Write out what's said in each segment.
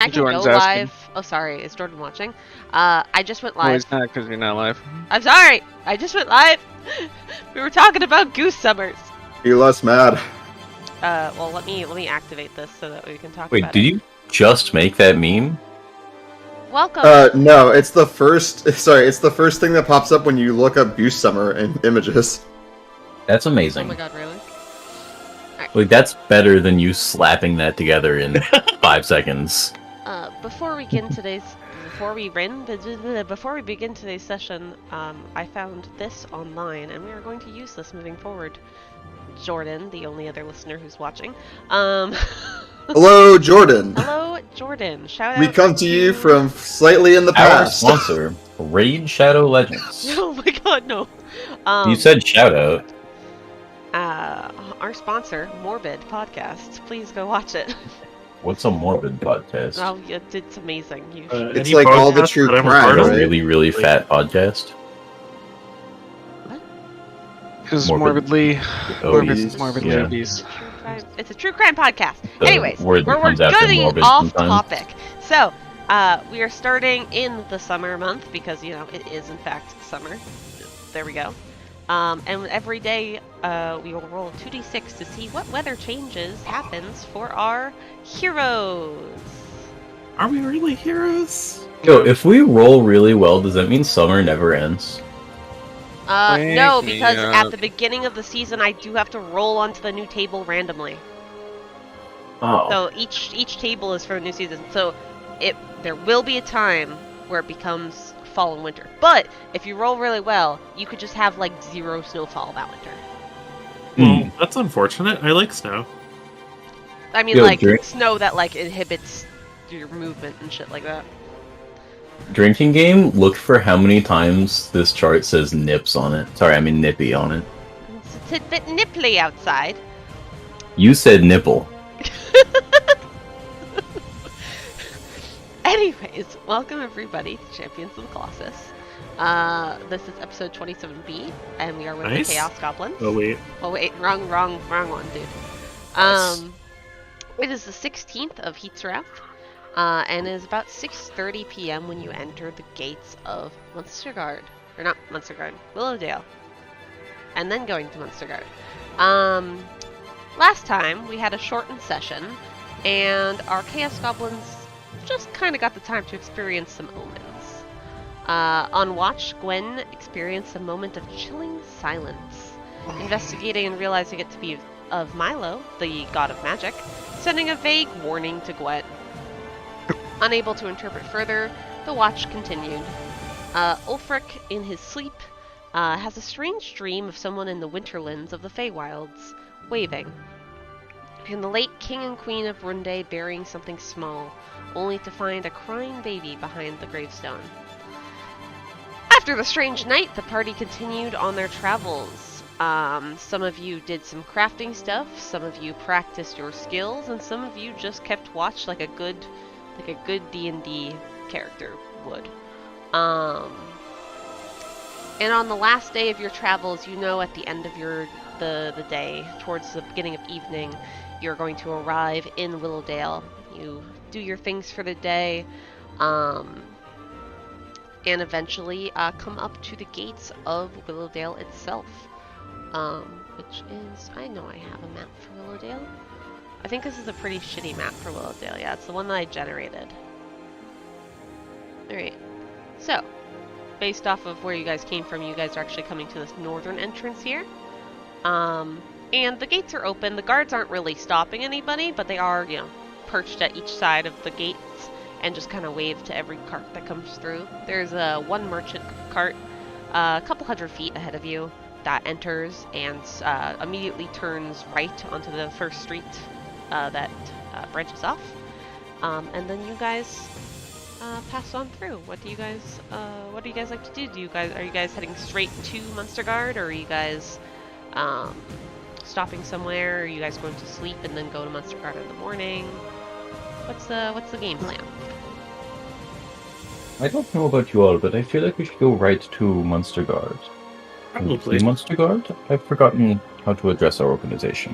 I can Jordan's go asking. live. Oh, sorry. Is Jordan watching? I just went No, live. he's not because you're not live. I'm sorry. I just went live. We were talking about goose summers. Be less mad. Well, let me activate this so that we can talk Wait, about did it. you just make that meme? Welcome. No, it's the first. Sorry, it's the first thing that pops up when you look up Goose Summer in images. That's Oh amazing. my god, really? Like, that's better than you slapping that together in 5 seconds. Before we begin today's session, I found this online, and we are going to use this moving forward. Jordan, the only other listener who's watching. Hello, Jordan. Hello, Jordan. Shout out. We come to you from slightly in the Our past. sponsor, Raid Shadow Legends. Oh my god, no. You said shout out. Our sponsor, Morbid Podcast. Please go watch it. What's a morbid podcast? Oh, it's amazing. You It's like all the true crime, A right? really, really fat podcast. Because Morbid- morbidly Obese. morbidly Yeah. obese. It's a true crime podcast. The Anyways, word that we're comes after getting morbid off sometimes. topic. So, we are starting in the summer month because, you know, it is in fact summer. There we go. And every day, we will roll 2d6 to see what weather changes happens for our heroes. Are we really heroes? Yo, if we roll really well, does that mean summer never ends? No, Wake me because up. at the beginning of the season, I do have to roll onto the new table randomly. Oh. So each table is for a new season. So there will be a time where it becomes fall and winter. But if you roll really well, you could just have like 0 snowfall that winter. Well, that's unfortunate. I like snow. I mean, Yo, like drink- snow that like inhibits your movement and shit like that. Drinking game, look for how many times this chart says nips on it. Sorry, I mean nippy on it. It's a bit nipply outside. You said nipple. Anyways, welcome everybody to Champions of the Colossus. This is episode 27B, and we are with Nice. the Chaos Goblins. Oh wait. Oh wait, wrong one, dude. Nice. It is the 16th of Heatsrath, and it is about 6:30 p.m. when you enter the gates of Munstergard, or not Munstergard, Willowdale, and then going to Munstergard. Last time we had a shortened session, and our Chaos Goblins just kind of got the time to experience some omens. On watch, Gwen experienced a moment of chilling silence, investigating and realizing it to be of Milo, the god of magic, sending a vague warning to Gwen. Unable to interpret further, the watch continued. Ulfryk, in his sleep, has a strange dream of someone in the winterlands of the Feywilds, waving. And the late king and queen of Brunedae burying something small, only to find a crying baby behind the gravestone. After the strange night, the party continued on their travels. Some of you did some crafting stuff, some of you practiced your skills, and some of you just kept watch like a good D&D character would. And on the last day of your travels, you know at the end of the day, towards the beginning of evening, you're going to arrive in Willowdale. You do your things for the day, and eventually come up to the gates of Willowdale itself. Which is, I know I have a map for Willowdale. I think this is a pretty shitty map for Willowdale. Yeah, it's the one that I generated. Alright, so, based off of where you guys came from, you guys are actually coming to this northern entrance here. And the gates are open. The guards aren't really stopping anybody, but they are, you know, perched at each side of the gates and just kind of wave to every cart that comes through. There's one merchant cart a couple hundred feet ahead of you that enters and immediately turns right onto the first street that branches off. And then you guys pass on through. What do you guys like to do? Are you guys heading straight to Munstergard, or are you guys stopping somewhere? Are you guys going to sleep and then go to Munstergard in the morning? What's the game plan? I don't know about you all, but I feel like we should go right to Munstergard. Probably. Munstergard? I've forgotten how to address our organization.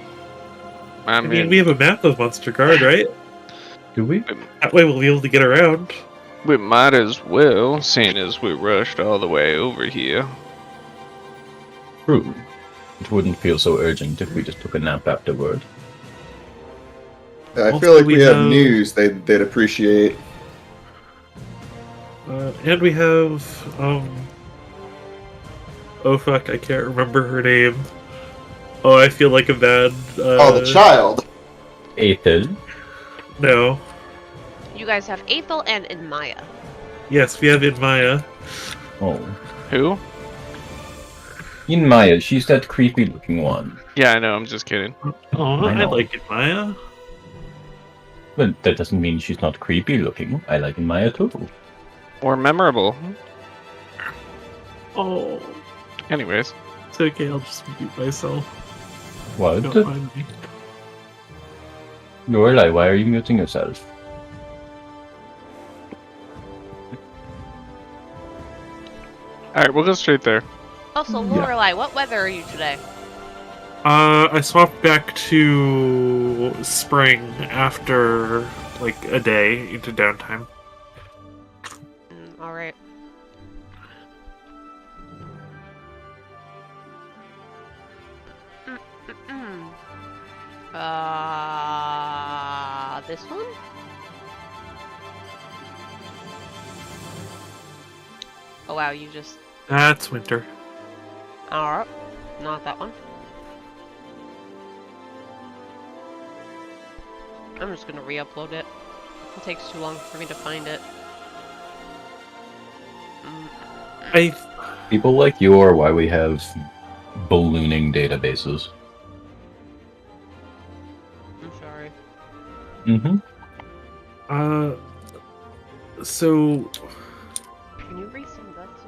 I mean, we have a map of Munstergard, right? Do we? That way we'll be able to get around. We might as well, seeing as we rushed all the way over here. True. It wouldn't feel so urgent if we just took a nap afterward. I Also, feel like we we have have- news they'd appreciate. And we have, oh fuck, I can't remember her name. Oh, I feel like a bad, Oh, the child! Aethel? No. You guys have Aethel and Maya. Yes, we have Inmaya. Oh. Who? In Maya, she's that creepy looking one. Yeah, I know, I'm just kidding. Oh, I I know. like Inmaya. But that doesn't mean she's not creepy looking. I like Maya too. Or memorable. Oh, Anyways. it's okay, I'll just mute myself. What? Don't mind me. Lorelei, why are you muting yourself? Alright, we'll go straight there. Also, Yeah. Lorelei, what weather are you today? I swapped back to spring after, like, a day into downtime. Alright. This one? Oh wow, you just... That's winter. Alright. Not that one. I'm just gonna re-upload it. It takes too long for me to find it. People like you are why we have ballooning databases. I'm sorry. Mm-hmm. So, Can you resend that to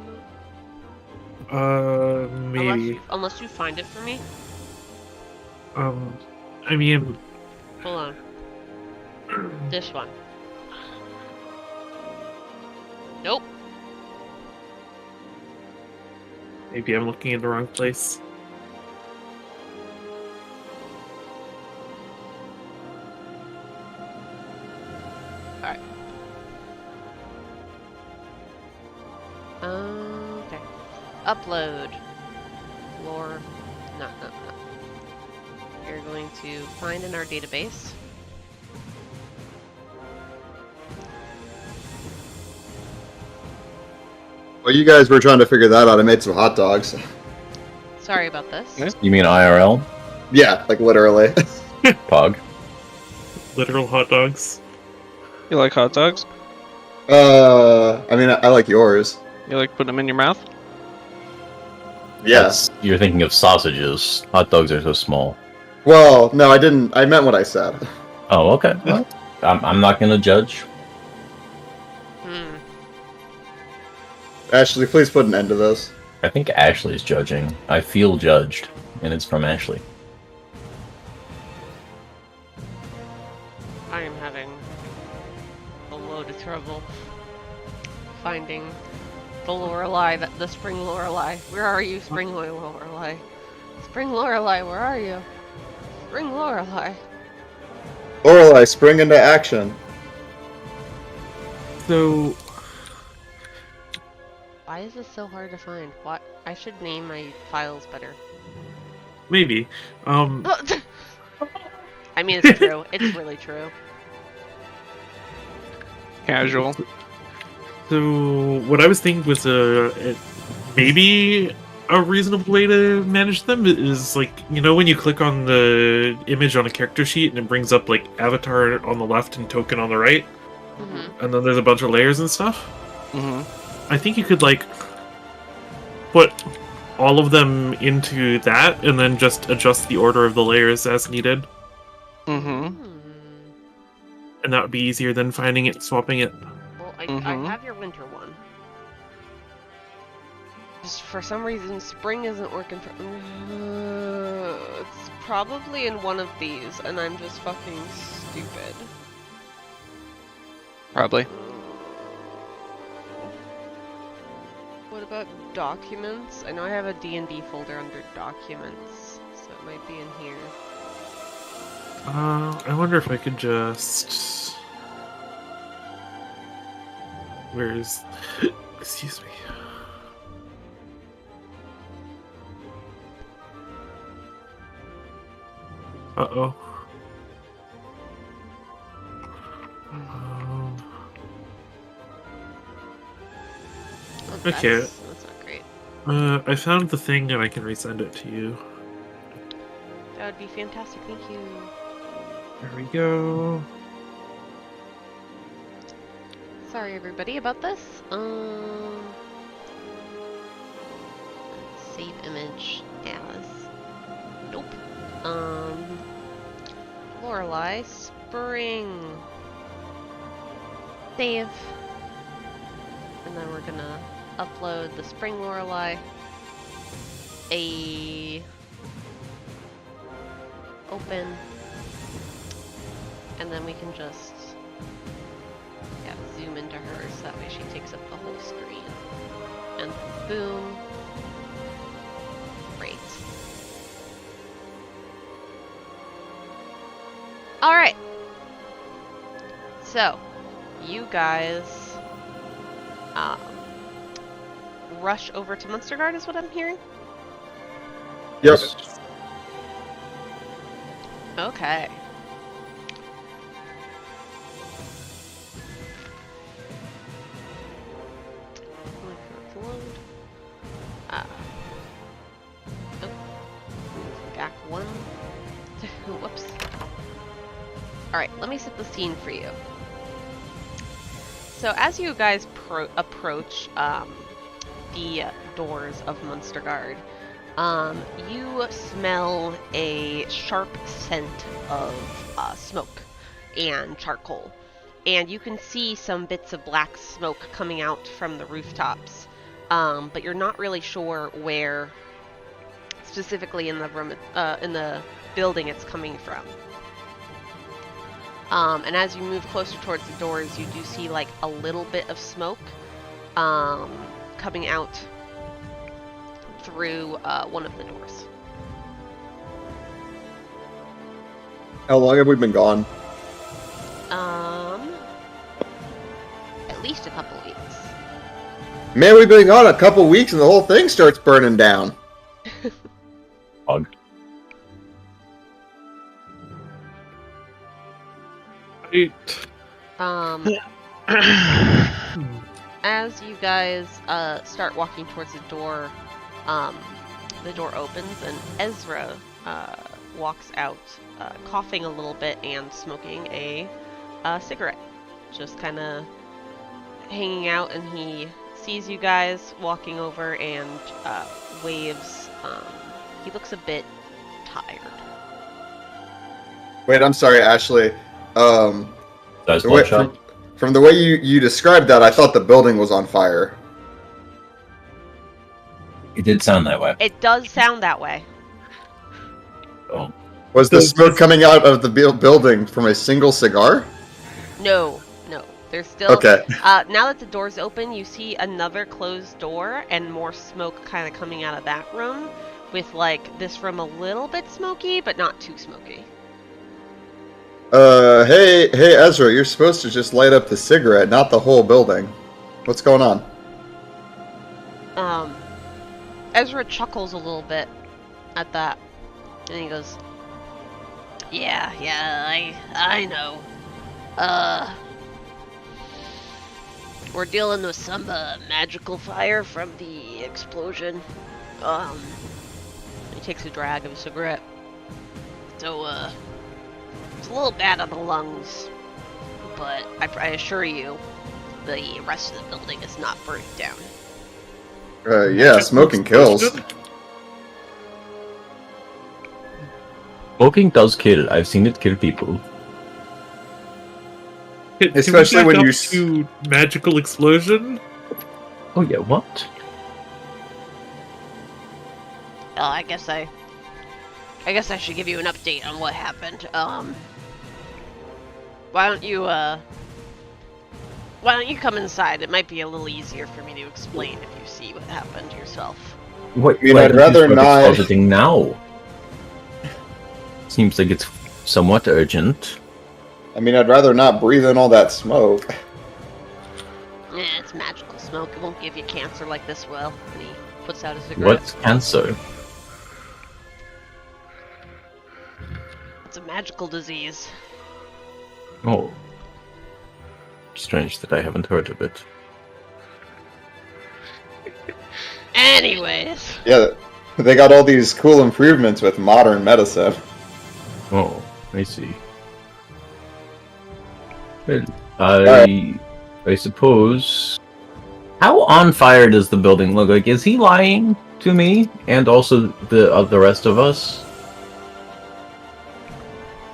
me? maybe. Unless you find it for me. I mean, Hold on. This one. Nope. maybe I'm looking in the wrong place. Alright. Okay. Upload. Lore. No. You're going to find in our database. While you guys were trying to figure that out, I made some hot dogs. Sorry about this. Nice. You mean IRL? Yeah, like literally. Pog? Literal hot dogs. You like hot dogs? I mean, I like yours. You like putting them in your mouth? Yes. You're thinking of sausages. Hot dogs are so small. Well, no, I didn't. I meant what I said. Oh, okay. Well, I'm not gonna judge. Hmm. Ashley, please put an end to this. I think Ashley's judging. I feel judged, and it's from Ashley. I am having a load of trouble finding the Lorelei, the spring Lorelei. Where are you, spring Lorelei? Spring Lorelei, where are you? Spring Lorelei. Lorelei, spring into action. So, Why is this so hard to find? What? I should name my files better. maybe. I mean, it's true. It's really true. Casual. So, what I was thinking was maybe a reasonable way to manage them is, like, you know when you click on the image on a character sheet and it brings up, like, avatar on the left and token on the right, Mm-hmm. and then there's a bunch of layers and stuff? Mm-hmm. I think you could, like, put all of them into that and then just adjust the order of the layers as needed, Mm-hmm. and that would be easier than finding it and swapping it. Well, I Mhm. have your winter one. Just for some reason, spring isn't working for... it's probably in one of these, and I'm just fucking stupid. Probably. What about documents? I know I have a D&D folder under documents, so it might be in here. I wonder if I could just... Where is... Excuse me. Uh-oh. Okay. That's not great. I found the thing and I can resend it to you. That would be fantastic. Thank you. There we go. Sorry, everybody, about this. Save image as. Nope. Lorelei, spring. Save. And then we're gonna upload the spring Lorelei. Open. And then we can just zoom into her so that way she takes up the whole screen. And boom. Great. Alright. So, you guys rush over to Munstergard is what I'm hearing? Yep. Okay. Back one. Whoops. Alright, let me set the scene for you. So as you guys approach the doors of Munstergard, you smell a sharp scent of smoke and charcoal. And you can see some bits of black smoke coming out from the rooftops. But you're not really sure where specifically in the room, in the building it's coming from. And as you move closer towards the doors, you do see like a little bit of smoke coming out through one of the doors. How long have we been gone? At least a couple weeks. Man, we've been gone a couple weeks and the whole thing starts burning down. Bug. As you guys start walking towards the door opens and Ezra walks out, coughing a little bit and smoking a cigarette, just kind of hanging out, and he sees you guys walking over and waves. He looks a bit tired. Wait, I'm sorry, Ashley. That's bloodshot. From the way you described that, I thought the building was on fire. It did sound that way. It does sound that way. Oh. Was the smoke coming out of the building from a single cigar? No. There's still... Okay. Now that the door's open, you see another closed door and more smoke kind of coming out of that room, with like this room a little bit smoky, but not too smoky. Hey Ezra, you're supposed to just light up the cigarette, not the whole building. What's going on? Ezra chuckles a little bit at that, and he goes, Yeah, I know. We're dealing with some magical fire from the explosion. He takes a drag of a cigarette. So, it's a little bad on the lungs, but I assure you, the rest of the building is not burning down. Yeah, smoking kills. Smoking does kill. I've seen it kill people. Especially when you to magical explosion. Oh yeah, what? Well, I guess I should give you an update on what happened. Why don't you come inside? It might be a little easier for me to explain if you see what happened yourself. What? I mean, I'd rather not. Everything now. Seems like it's somewhat urgent. I mean, I'd rather not breathe in all that smoke. Yeah, It's magical smoke. It won't give you cancer like this will. And he puts out his cigarette. What's cancer? It's a magical disease. Oh. Strange that I haven't heard of it. Anyways. Yeah, they got all these cool improvements with modern medicine. Oh, I see. Well, I suppose... How on fire does the building look like? Is he lying to me? And also the rest of us?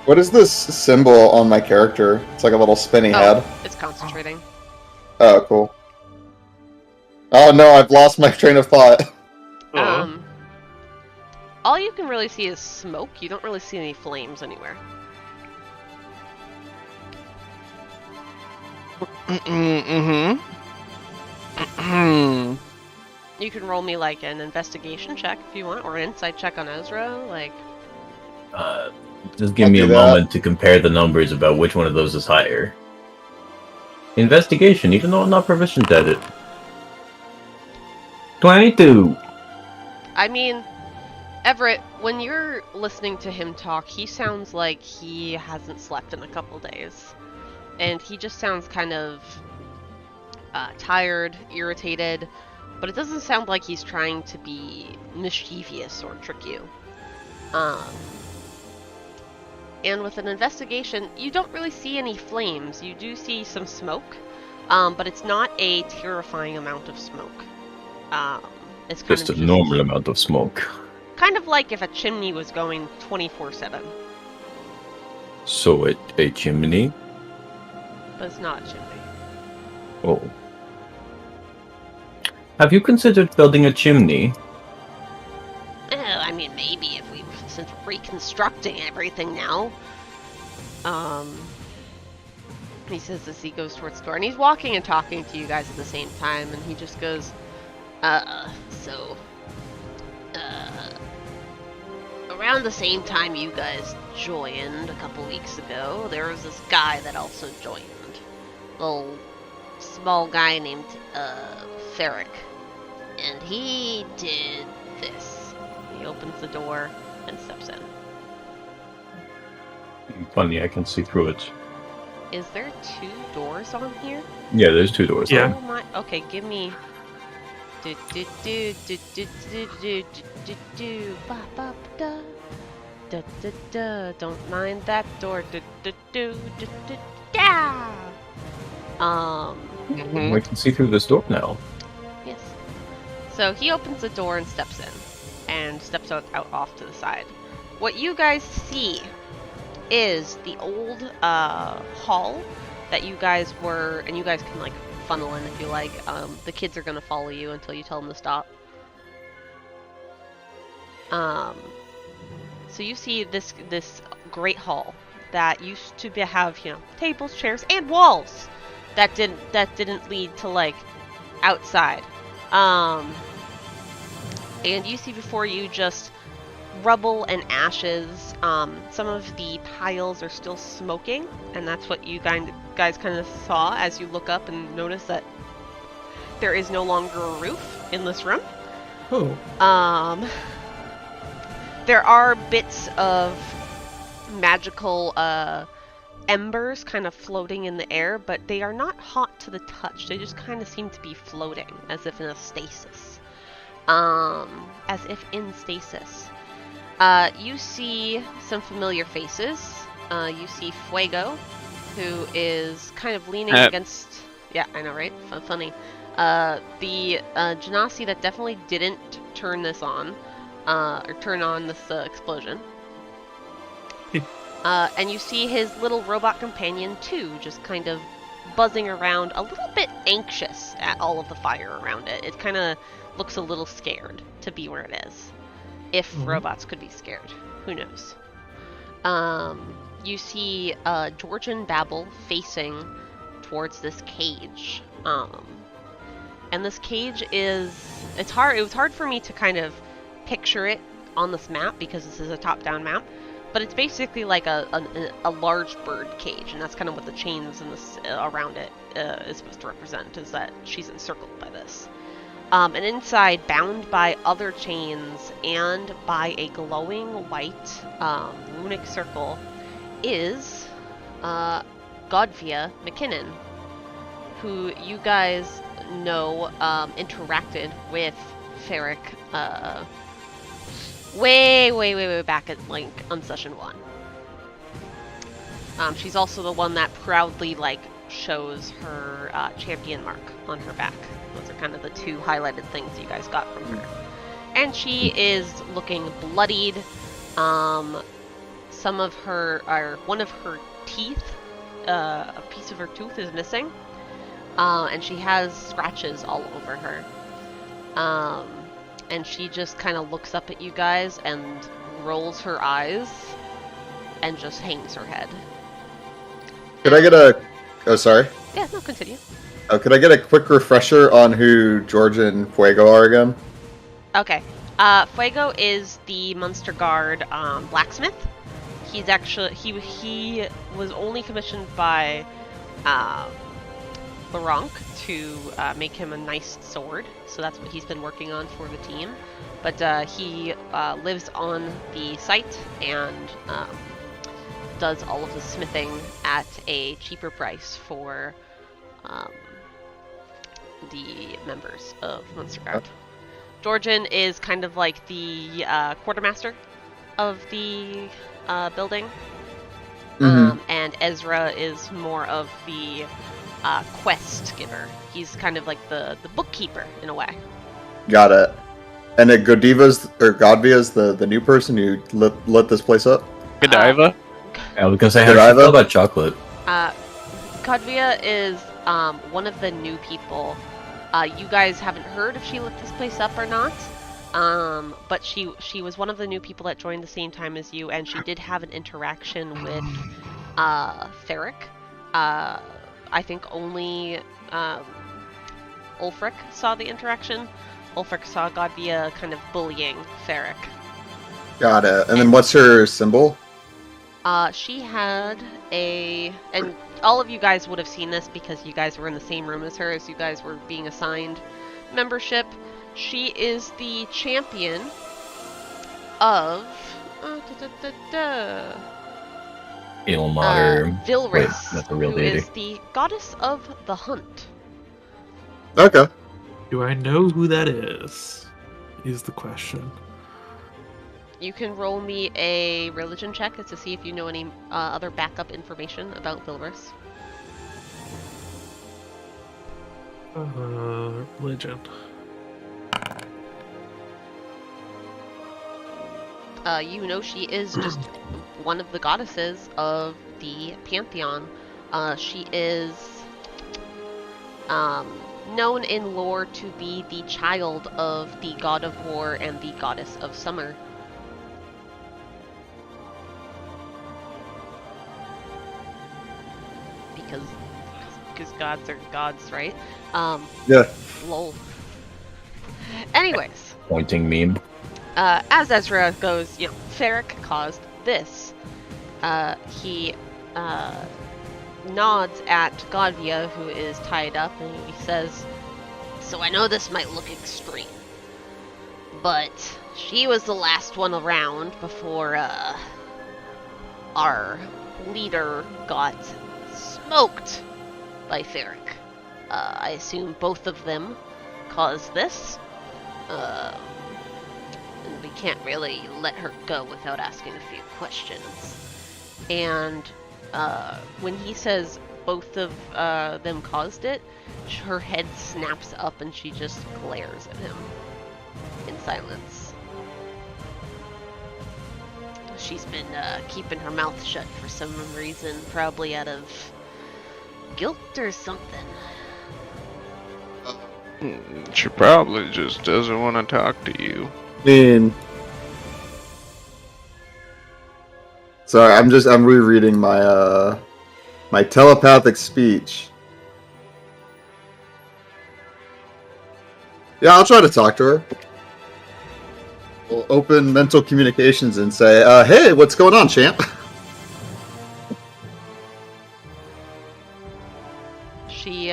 What is this symbol on my character? It's like a little spinny head. It's concentrating. Oh, cool. Oh no, I've lost my train of thought. All you can really see is smoke. You don't really see any flames anywhere. You can roll me like an investigation check if you want, or an insight check on Ezra. Like, Just give I'll me do a that. moment to compare the numbers about which one of those is higher. Investigation, even though I'm not proficient at it. 22! I mean, Everett, when you're listening to him talk, he sounds like he hasn't slept in a couple days. And he just sounds kind of tired, irritated, but it doesn't sound like he's trying to be mischievous or trick you. And with an investigation, you don't really see any flames. You do see some smoke, but it's not a terrifying amount of smoke. It's kind Just of a normal amount of smoke. kind of like if a chimney was going 24/7, So a chimney? but it's not a chimney. Oh. Have you considered building a chimney? I mean, maybe if since we're reconstructing everything now. He says as he goes towards the door, and he's walking and talking to you guys at the same time, and he just goes, around the same time you guys joined a couple weeks ago, there was this guy that also joined. Little small guy named, Cleric. And he did this. He opens the door and steps in. Funny, I can see through it. Is there 2 doors on here? Yeah, there's 2 doors. Yeah. Oh my. Okay, give me. Do do do do do do do do do ba ba da da da da. Don't mind that door. Do do do do do da. I can see through this door now. Yes. So he opens the door and steps in, and steps out off to the side. What you guys see is the old hall that you guys were, and you guys can like funnel in if you like. The kids are gonna follow you until you tell them to stop. So you see this great hall that used to have, you know, tables, chairs, and walls that didn't lead to like outside. And you see before you just rubble and ashes. Some of the piles are still smoking, and that's what you guys kind of saw as you look up and notice that there is no longer a roof in this room. Oh. There are bits of magical embers kind of floating in the air, but they are not hot to the touch. They just kind of seem to be floating, as if in a stasis. As if in stasis. You see some familiar faces. You see Fuego, who is kind of leaning against... Yeah, I know, right? Funny. The Genasi that definitely didn't turn this on, or turn on this explosion. And you see his little robot companion, too, just kind of buzzing around, a little bit anxious at all of the fire around it. It kind of looks a little scared to be where it is. If robots could be scared. Who knows? You see George and Babel facing towards this cage. And this cage is... It was hard for me to kind of picture it on this map because this is a top-down map. but it's basically like a large bird cage, and that's kind of what the chains and this around it is supposed to represent, is that she's encircled by this. And inside, bound by other chains and by a glowing white runic circle, is Godvia McKinnon, who you guys know interacted with Feyrwraw way back at on session 1. She's also the one that proudly shows her champion mark on her back. Those are kind of the two highlighted things you guys got from her. And she is looking bloodied. Some of her, or one of her teeth, a piece of her tooth is missing. And she has scratches all over her. And she just kind of looks up at you guys and rolls her eyes and just hangs her head. Could I get a... Oh, sorry. Yeah, no, continue. Oh, could I get a quick refresher on who George and Fuego are again? Okay. Fuego is the Munster Guard blacksmith. He's actually... He was only commissioned by Laronk to make him a nice sword. So that's what he's been working on for the team. But he lives on the site and does all of the smithing at a cheaper price for the members of Munster Guard. Georgian is kind of like the quartermaster of the building. And Ezra is more of the quest giver. He's kind of like the bookkeeper in a way. Got it. And Godvia's the new person who lit this place up? Godiva? I was gonna say, how do you feel about chocolate? Godvia is one of the new people. You guys haven't heard if she lit this place up or not. But she was one of the new people that joined the same time as you, and she did have an interaction with Feyrwraw. I think only Ulfryk saw the interaction. Ulfryk saw Godvia kind of bullying Feyrwraw. Got it. And then what's her symbol? She had and all of you guys would have seen this because you guys were in the same room as her as you guys were being assigned membership. She is the champion of Ilmar. Vilris, the real who deity. is the goddess of the hunt. Okay. Do I know who that is the question. You can roll me a religion check to see if you know any other backup information about Vilris. Religion. You know she is just one of the goddesses of the pantheon. She is known in lore to be the child of the god of war and the goddess of summer. Because gods are gods, right? Yeah. Lol. Anyways. Pointing meme. As Ezra goes, Feyrwraw caused this. He nods at Godvia, who is tied up, and he says, "So I know this might look extreme, but she was the last one around before our leader got smoked by Feyrwraw. I assume both of them caused this. And we can't really let her go without asking a few questions." And when he says both of them caused it, her head snaps up and she just glares at him in silence. She's been keeping her mouth shut for some reason, probably out of guilt or something. She probably just doesn't want to talk to you. Sorry, I'm rereading my my telepathic speech. Yeah, I'll try to talk to her. open mental communications and say, "Hey, what's going on, champ?" She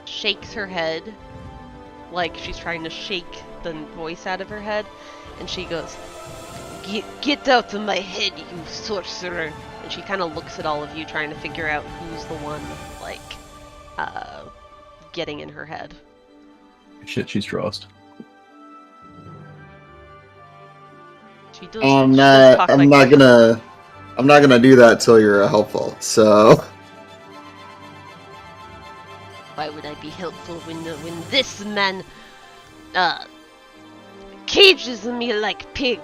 shakes her head like she's trying to shake the voice out of her head, and she goes, Get out of my head, you sorcerer!" And she kind of looks at all of you, trying to figure out who's the one, like, getting in her head. Shit, she's trust. She does. I'm she does talk like not gonna do that till you're helpful. So. Why would I be helpful when this man cages me like pig?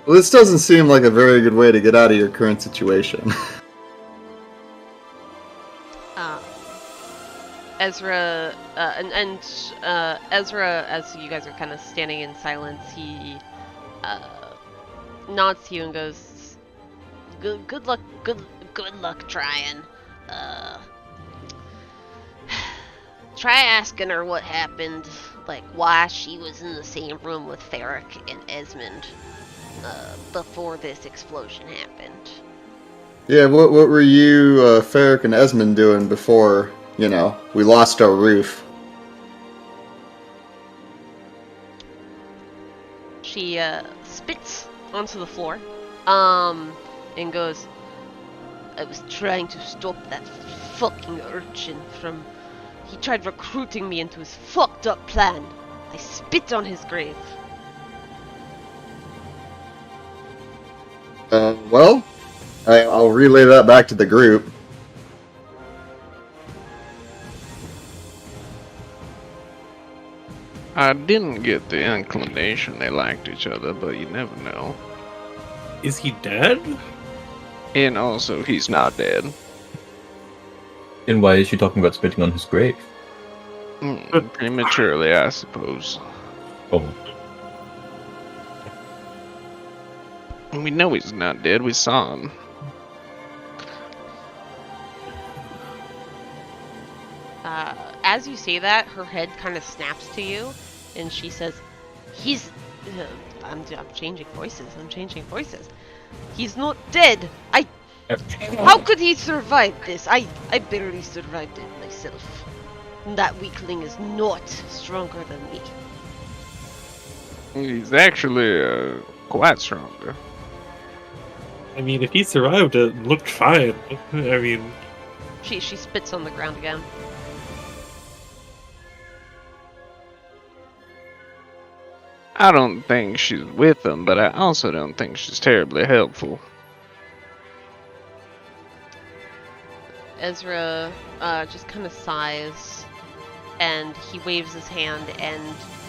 Well, this doesn't seem like a very good way to get out of your current situation. Ezra Ezra, as you guys are kind of standing in silence, he nods to you and goes, "Good luck trying. Try asking her what happened, like why she was in the same room with Feyrwau and Esmond before this explosion happened." Yeah, what were you, Feyrwau and Esmond doing before, we lost our roof? She spits onto the floor, and goes, "I was trying to stop that fucking urchin from... He tried recruiting me into his fucked up plan. I spit on his grave." Well, I'll relay that back to the group. I didn't get the inclination they liked each other, but you never know. Is he dead? And also, he's not dead. And why is she talking about spitting on his grave? Prematurely, I suppose. Oh. We know he's not dead, we saw him. As you say that, her head kind of snaps to you, and she says, "He's... I'm changing voices. He's not dead. How could he survive this? I barely survived it myself. That weakling is not stronger than me." He's actually quite stronger. I mean, if he survived it, looked fine. I mean... She spits on the ground again. I don't think she's with him, but I also don't think she's terribly helpful. Ezra just kind of sighs, and he waves his hand, and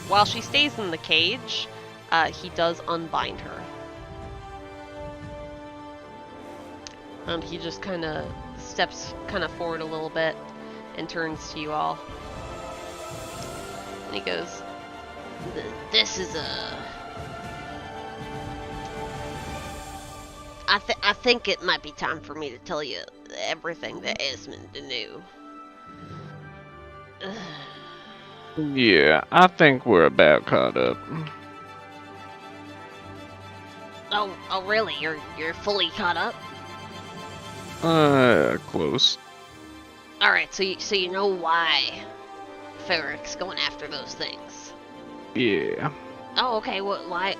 while she stays in the cage, he does unbind her. And he just kind of steps forward a little bit and turns to you all. And he goes, "This is I think it might be time for me to tell you everything that Esmond knew." Yeah, I think we're about caught up. Oh really? You're fully caught up? Close. Alright, so you know why Feyrwau's going after those things? Yeah. Oh, okay, why?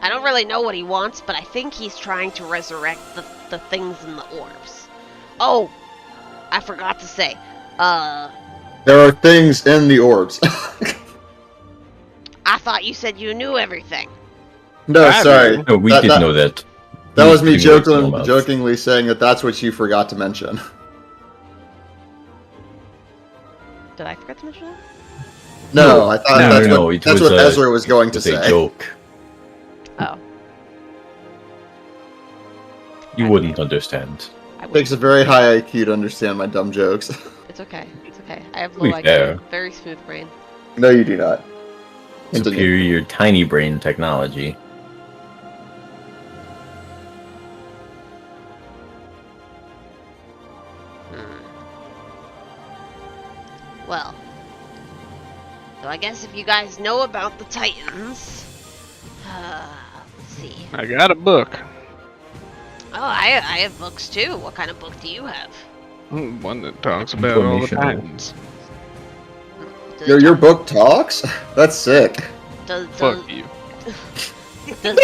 I don't really know what he wants, but I think he's trying to resurrect the things in the orbs. Oh, I forgot to say, There are things in the orbs. I thought you said you knew everything. No, I sorry. No, we did know that. That was me Putting words in your mouth. jokingly saying that's what you forgot to mention. Did I forget to mention that? No, I thought that's what Ezra was going to It's a say. joke. Oh. You wouldn't understand. It takes a very high IQ to understand my dumb jokes. It's okay. I have low be IQ. fair. Very smooth brain. No, you do not. Continue. Superior tiny brain technology. Well, So I guess if you guys know about the Titans, let's see. I got a book. Oh, I have books too. What kind of book do you have? One that talks about all the Informational. Titans. Does Your it your talk- book talks? That's sick. does, Fuck you. does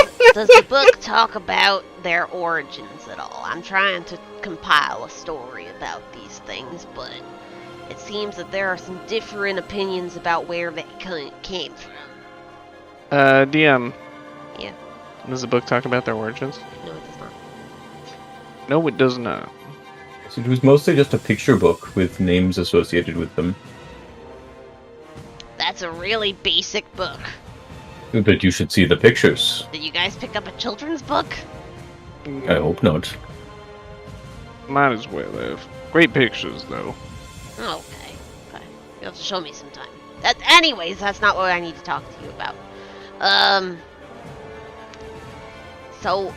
the book talk about their origins at all? I'm trying to compile a story about these things, but it seems that there are some different opinions about where they came from. DM. Yeah. Does the book talk about their origins? No, it does not. No, it does not. So it was mostly just a picture book with names associated with them. That's a really basic book. But you should see the pictures. Did you guys pick up a children's book? I hope not. Might as well have. Great pictures, though. Okay. You'll have to show me sometime. Anyways, that's not what I need to talk to you about. So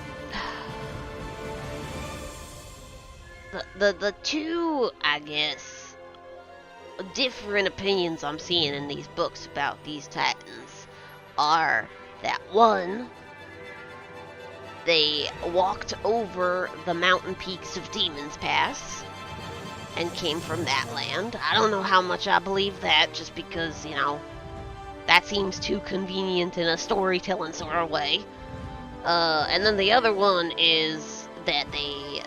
the two, I guess, different opinions I'm seeing in these books about these Titans are that one, they walked over the mountain peaks of Demon's Pass and came from that land. I don't know how much I believe that, just because, you know, that seems too convenient in a storytelling sort of way. And then the other one is that they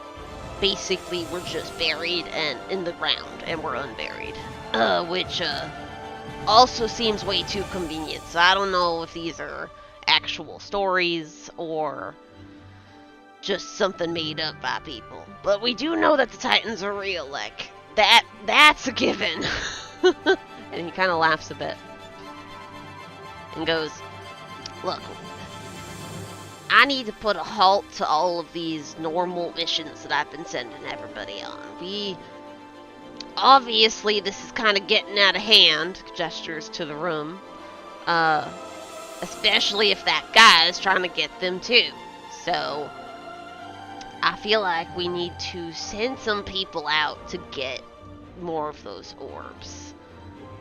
basically were just buried and in the ground and were unburied. Which also seems way too convenient. So I don't know if these are actual stories or just something made up by people. But we do know that the Titans are real, like, that's a given. And he kind of laughs a bit. And goes, look, I need to put a halt to all of these normal missions that I've been sending everybody on. Obviously, this is kind of getting out of hand, gestures to the room. Especially if that guy is trying to get them too. So, I feel like we need to send some people out to get more of those orbs.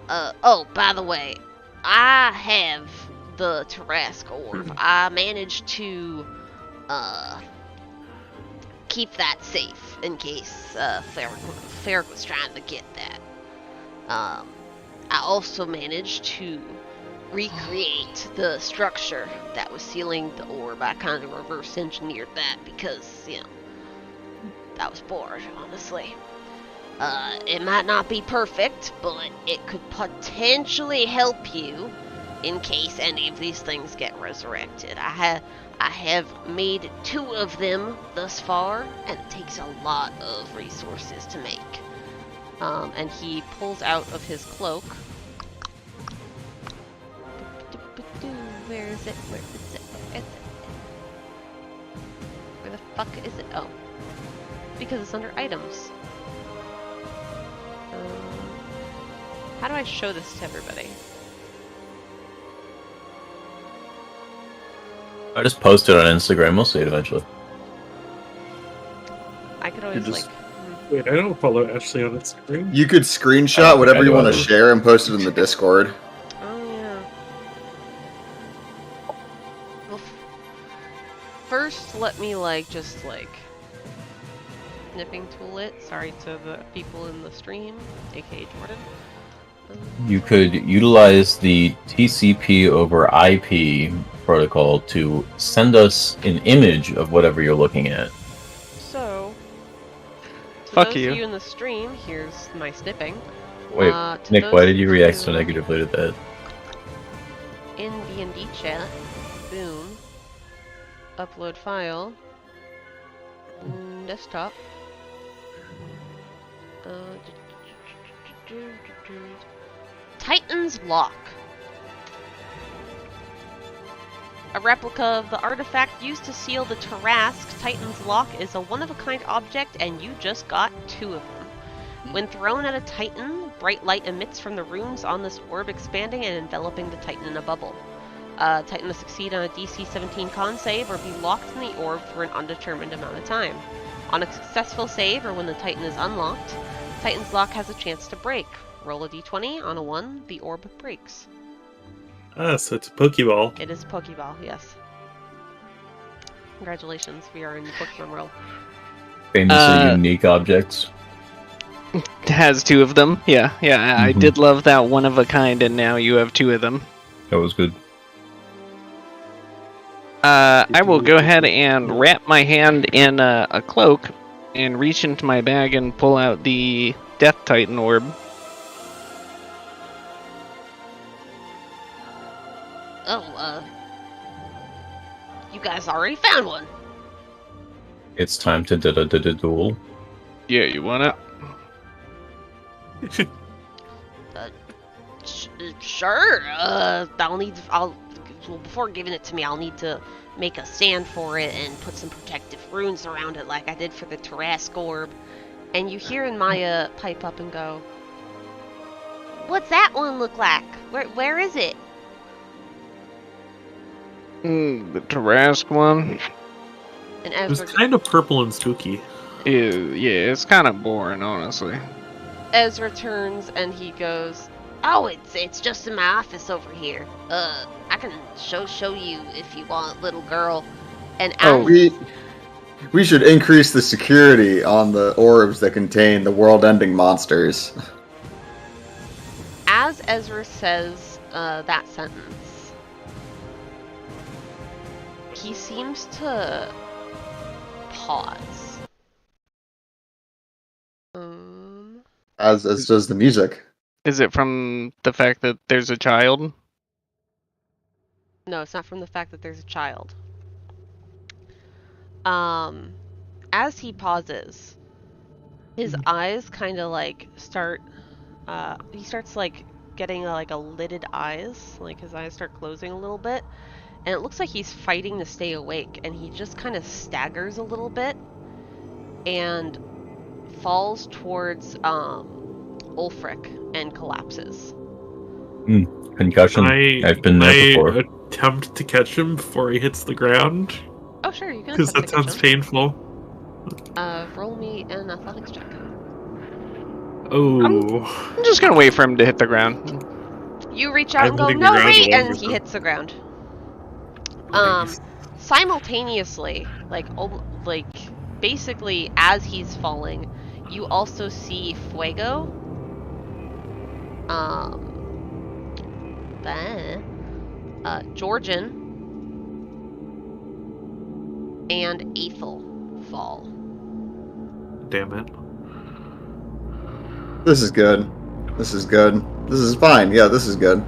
Oh, by the way, I have the Tarask orb. I managed to keep that safe in case Feywrau was trying to get that. I also managed to recreate the structure that was sealing the orb. I kind of reverse engineered that because, you know, I was bored, honestly. It might not be perfect, but it could potentially help you in case any of these things get resurrected. I have made 2 of them thus far, and it takes a lot of resources to make. And he pulls out of his cloak. Where is it? Where is it? Where is it? Where the fuck is it? Oh. Because it's under items. How do I show this to everybody? I just post it on Instagram. We'll see it eventually. I could always, just- like... Wait, I don't follow Ashley on Instagram. You could screenshot Oh, whatever I you know want to I do. share and post it in the Discord. Oh, yeah. Well, first, let me, like, just, like... Snipping tool it. Sorry to the people in the stream, aka Jordan. You could utilize the TCP over IP protocol to send us an image of whatever you're looking at. So, to Fuck those you. of you in the stream, here's my snipping. Wait, To Nick, those why did you of react so negatively to that? In D&D chat, boom, upload file, desktop, Titan's Lock. A replica of the artifact used to seal the Tarask, Titan's Lock is a one-of-a-kind object, and you just got 2 of them. When thrown at a Titan, bright light emits from the runes on this orb, expanding and enveloping the Titan in a bubble. Titan must succeed on a DC 17 con save or be locked in the orb for an undetermined amount of time. On a successful save, or when the Titan is unlocked, Titan's Lock has a chance to break. Roll a d20. On a 1, the orb breaks. So it's a Pokeball. It is a Pokeball, yes. Congratulations, we are in the Pokemon world. Famously unique objects. It has 2 of them. Yeah. I Mhm. did love that one of a kind, and now you have 2 of them. That was good. I will go ahead and wrap my hand in a cloak and reach into my bag and pull out the Death Titan orb. Oh, you guys already found one. It's time to duel. Yeah, you want it? Sure. Well, before giving it to me, I'll need to make a stand for it and put some protective runes around it like I did for the Tarask orb. And you hear Maya pipe up and go, "What's that one look like? Where is it?" The Tarask one? And It was Ezra, kind of purple and spooky. Yeah, it's kind of boring, honestly. Ezra turns and he goes, "Oh, it's just in my office over here. I can show you if you want, little girl." And We should increase the security on the orbs that contain the world-ending monsters. as Ezra says that sentence, he seems to pause. As does the music. Is it from the fact that there's a child? No, it's not from the fact that there's a child. As he pauses, his eyes kind of like start. He starts like getting like a lidded eyes, like his eyes start closing a little bit, and it looks like he's fighting to stay awake. And he just kind of staggers a little bit and falls towards Ulfryk and collapses. Concussion. I've been there before. Attempt to catch him before he hits the ground, Oh, sure, you can. because that attempt to sounds catch him. painful. Roll me an athletics check. Oh, I'm just gonna wait for him to hit the ground. You reach out I'm and go, hitting the "No, ground wait!" longer and he than- hits the ground. Nice. Simultaneously, like basically as he's falling, you also see Fuego. Georgian and Ethel fall. Damn it. This is good. This is good. This is fine. Yeah, this is good.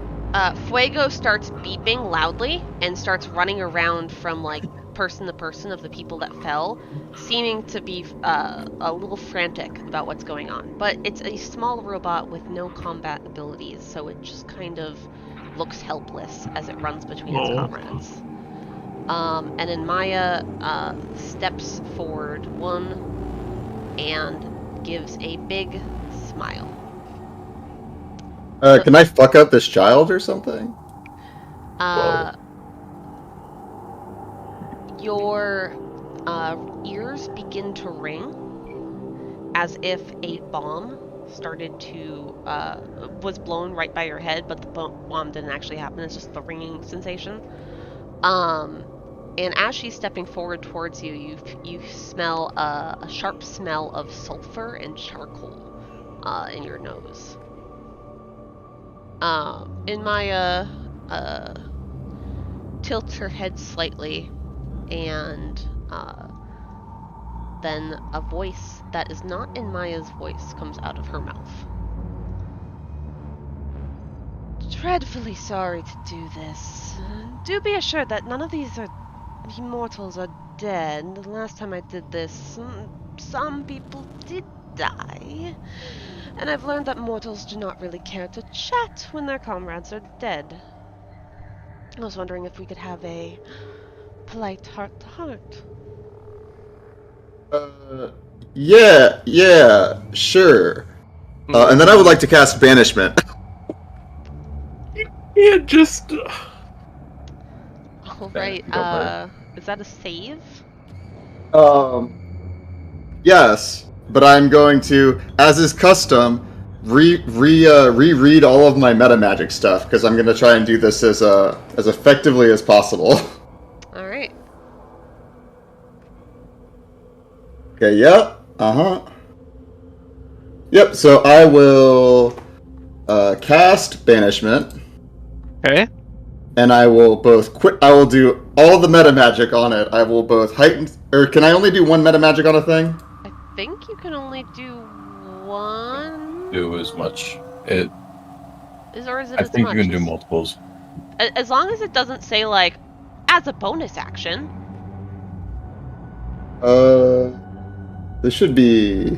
Fuego starts beeping loudly and starts running around from like person to person of the people that fell, seeming to be a little frantic about what's going on. But it's a small robot with no combat abilities, so it just kind of looks helpless as it runs between its comrades. And then Maya steps forward and gives a big smile. Can I fuck up this child or something? Your ears begin to ring as if a bomb started to was blown right by your head, but the bomb didn't actually happen. It's just the ringing sensation. And as she's stepping forward towards you, you smell a sharp smell of sulfur and charcoal in your nose. Maya tilts her head slightly, and then a voice that is not in Maya's voice comes out of her mouth. "Dreadfully sorry to do this. Do be assured that none of these immortals are dead. The last time I did this, some people did die. And I've learned that mortals do not really care to chat when their comrades are dead. I was wondering if we could have a polite heart-to-heart." Yeah, sure. And then I would like to cast Banishment. Yeah, just. Alright, is that a save? Yes, but I'm going to, as is custom, reread all of my meta magic stuff because I'm gonna try and do this as effectively as possible. All right. Okay. Yep. Yep. So I will cast banishment. Okay. And I will both quit. I will do all the meta magic on it. I will both heighten. Or can I only do one meta magic on a thing? I think you can only do one. Do as much. Or is it I as think much? you can do multiples. As long as it doesn't say like as a bonus action. This should be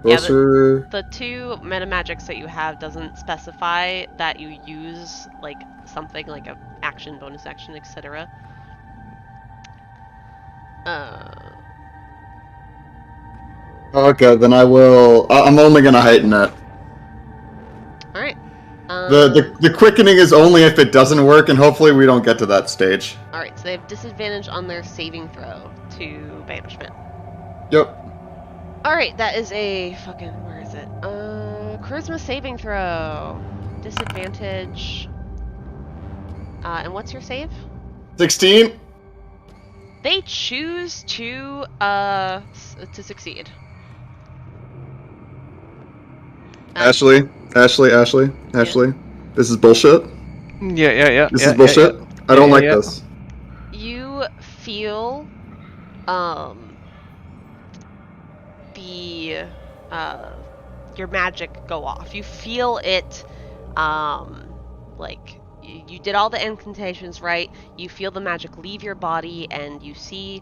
Yeah, Sorcerer. The two meta magics that you have doesn't specify that you use like something like a action, bonus action, etc. Okay, then I will. I'm only gonna heighten it. All right. The quickening is only if it doesn't work, and hopefully we don't get to that stage. All right. So they have disadvantage on their saving throw to banishment. Yep. All right. That is a fucking. Where is it? Charisma saving throw. Disadvantage. And what's your save? 16. They choose to succeed. Ashley. This is bullshit. Yeah. This is bullshit. I don't like this. You feel the your magic go off. You feel it like you did all the incantations right. You feel the magic leave your body, and you see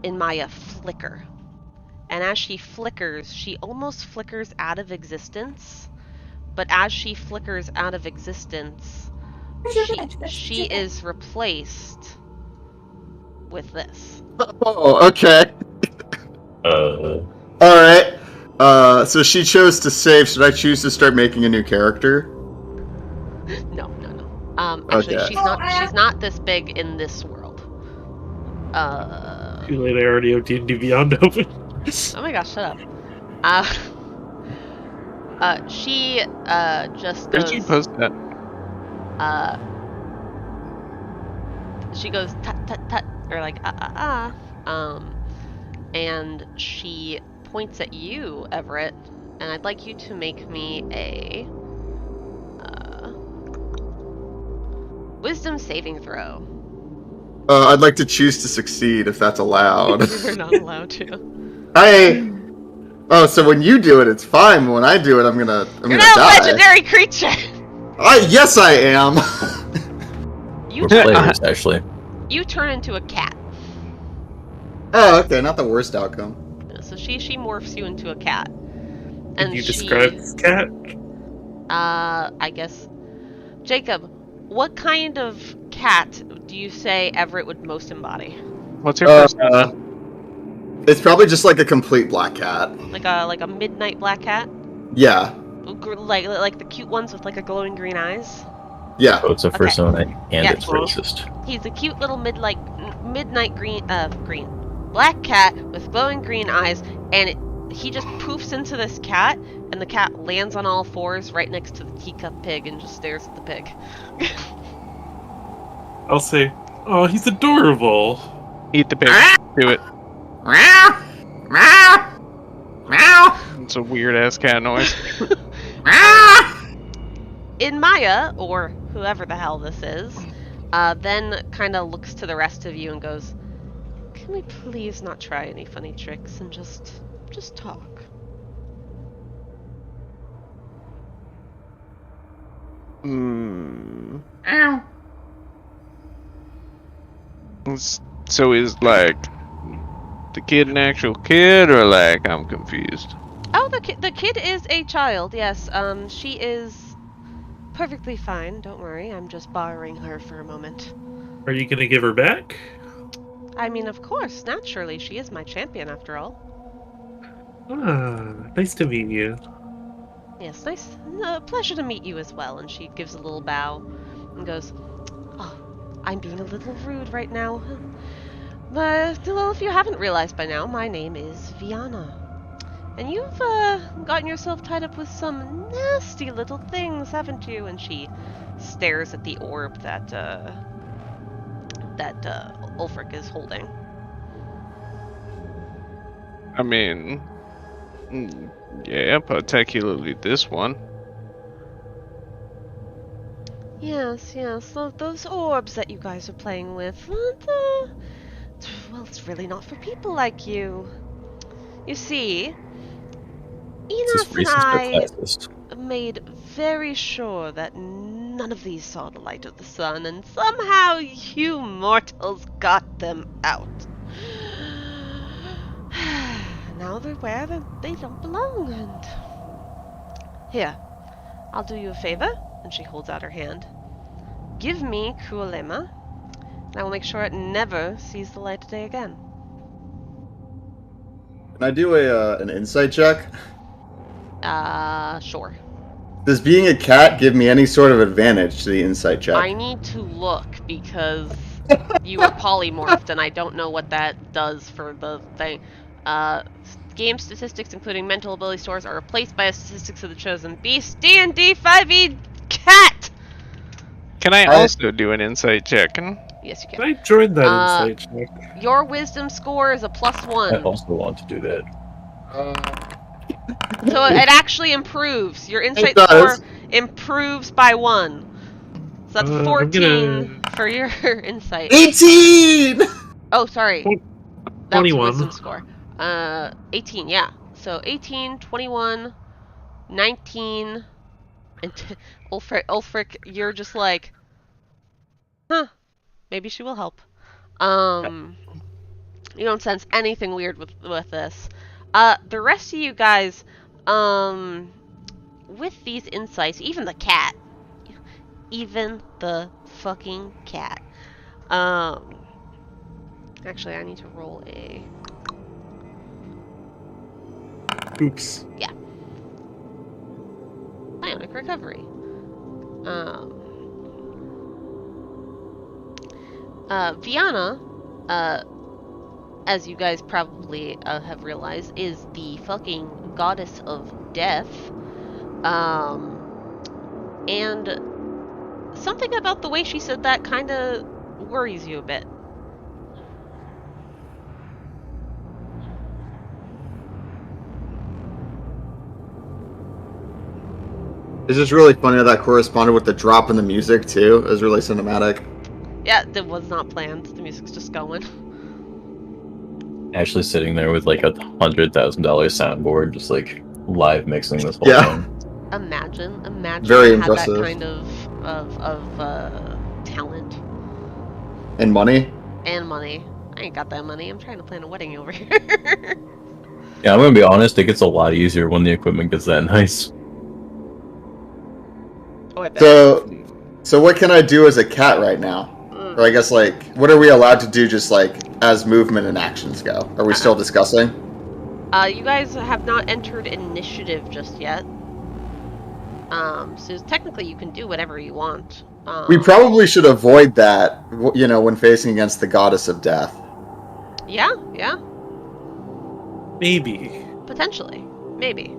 Maya flicker. And as she flickers, she almost flickers out of existence. But as she flickers out of existence, she is replaced with this. Oh, okay. Alright. So she chose to save. Should I choose to start making a new character? No. Actually, Okay. she's not this big in this world. Too late, I already have D&D Beyond open. Oh my gosh, shut up. She just Where goes. did you post that? She goes tut tut tut, or like and she points at you, Everett, and I'd like you to make me a wisdom saving throw. I'd like to choose to succeed if that's allowed. You're not allowed to. Oh, so when you do it, it's fine. But when I do it, I'm gonna You're die. not a legendary creature. Yes, I am. You We're players, actually. You turn into a cat. Oh, okay, not the worst outcome. So she morphs you into a cat. Can And you describe this cat? I guess. Jacob, what kind of cat do you say Everett would most embody? What's your persona? It's probably just like a complete black cat. Like a midnight black cat? Yeah. Like the cute ones with like a glowing green eyes? Yeah. So it's a persona, and Yeah. it's racist. He's a cute little midnight green black cat with glowing green eyes, and he just poofs into this cat, and the cat lands on all fours right next to the teacup pig and just stares at the pig. I'll say, oh, he's adorable. Eat the pig. Do it. It's a weird ass cat noise. In Maya, or whoever the hell this is, then kind of looks to the rest of you and goes, "Can we please not try any funny tricks and just talk?" So is like the kid an actual kid, or like I'm confused? Oh, the kid is a child. Yes. She is perfectly fine. Don't worry. I'm just borrowing her for a moment. Are you gonna give her back? I mean, of course. Naturally, she is my champion after all. Ah, nice to meet you. Yes, nice. Pleasure to meet you as well. And she gives a little bow and goes, "Oh, I'm being a little rude right now. But, well, if you haven't realized by now, my name is Viana. And you've gotten yourself tied up with some nasty little things, haven't you? And she stares at the orb that Ulfryk is holding. I mean, yeah, particularly this one. Yes, those orbs that you guys are playing with, well, it's really not for people like you. You see, This is Enos and racist or I classist? made very sure that none of these saw the light of the sun, and somehow you mortals got them out. Now they're where they don't belong, and... Here, I'll do you a favor, and she holds out her hand. Give me Cruelema, and I will make sure it never sees the light of day again. Can I do an insight check? Sure. Does being a cat give me any sort of advantage to the insight check? I need to look, because you are polymorphed, and I don't know what that does for the thing. Game statistics, including mental ability scores, are replaced by statistics of the chosen beast. D&D 5e cat! Can I also do an insight check? Yes, you Can can. I join that insight check? Your wisdom score is a I +1. also want to do that. So it actually improves. Your insight It does. score improves by 1. So that's I'm 14 for your insight. 18! Oh, sorry. That was 21. wisdom score. 18, yeah. So 18, 21, 19, and Ulfryk, you're just like, huh, maybe she will help. You don't sense anything weird with this. The rest of you guys, with these insights, even the cat, even the fucking cat, actually, I need to roll a... Oops. Yeah. Bionic recovery. Viana, as you guys probably have realized, is the fucking goddess of death. And something about the way she said that kind of worries you a bit. It's just really funny how that corresponded with the drop in the music, too. It was really cinematic. Yeah, that was not planned. The music's just going. Actually sitting there with like $100,000 soundboard, just like live mixing this whole Yeah. thing. Imagine Very you had impressive. that kind of talent And money? and money. I ain't got that money. I'm trying to plan a wedding over here. Yeah, I'm gonna be honest, it gets a lot easier when the equipment gets that nice. Oh, I bet. So what can I do as a cat right now? Or I guess, like, what are we allowed to do just, like, as movement and actions go? Are we still discussing? You guys have not entered initiative just yet. So technically you can do whatever you want. We probably should avoid that, you know, when facing against the goddess of death. Yeah, Maybe. potentially. Maybe.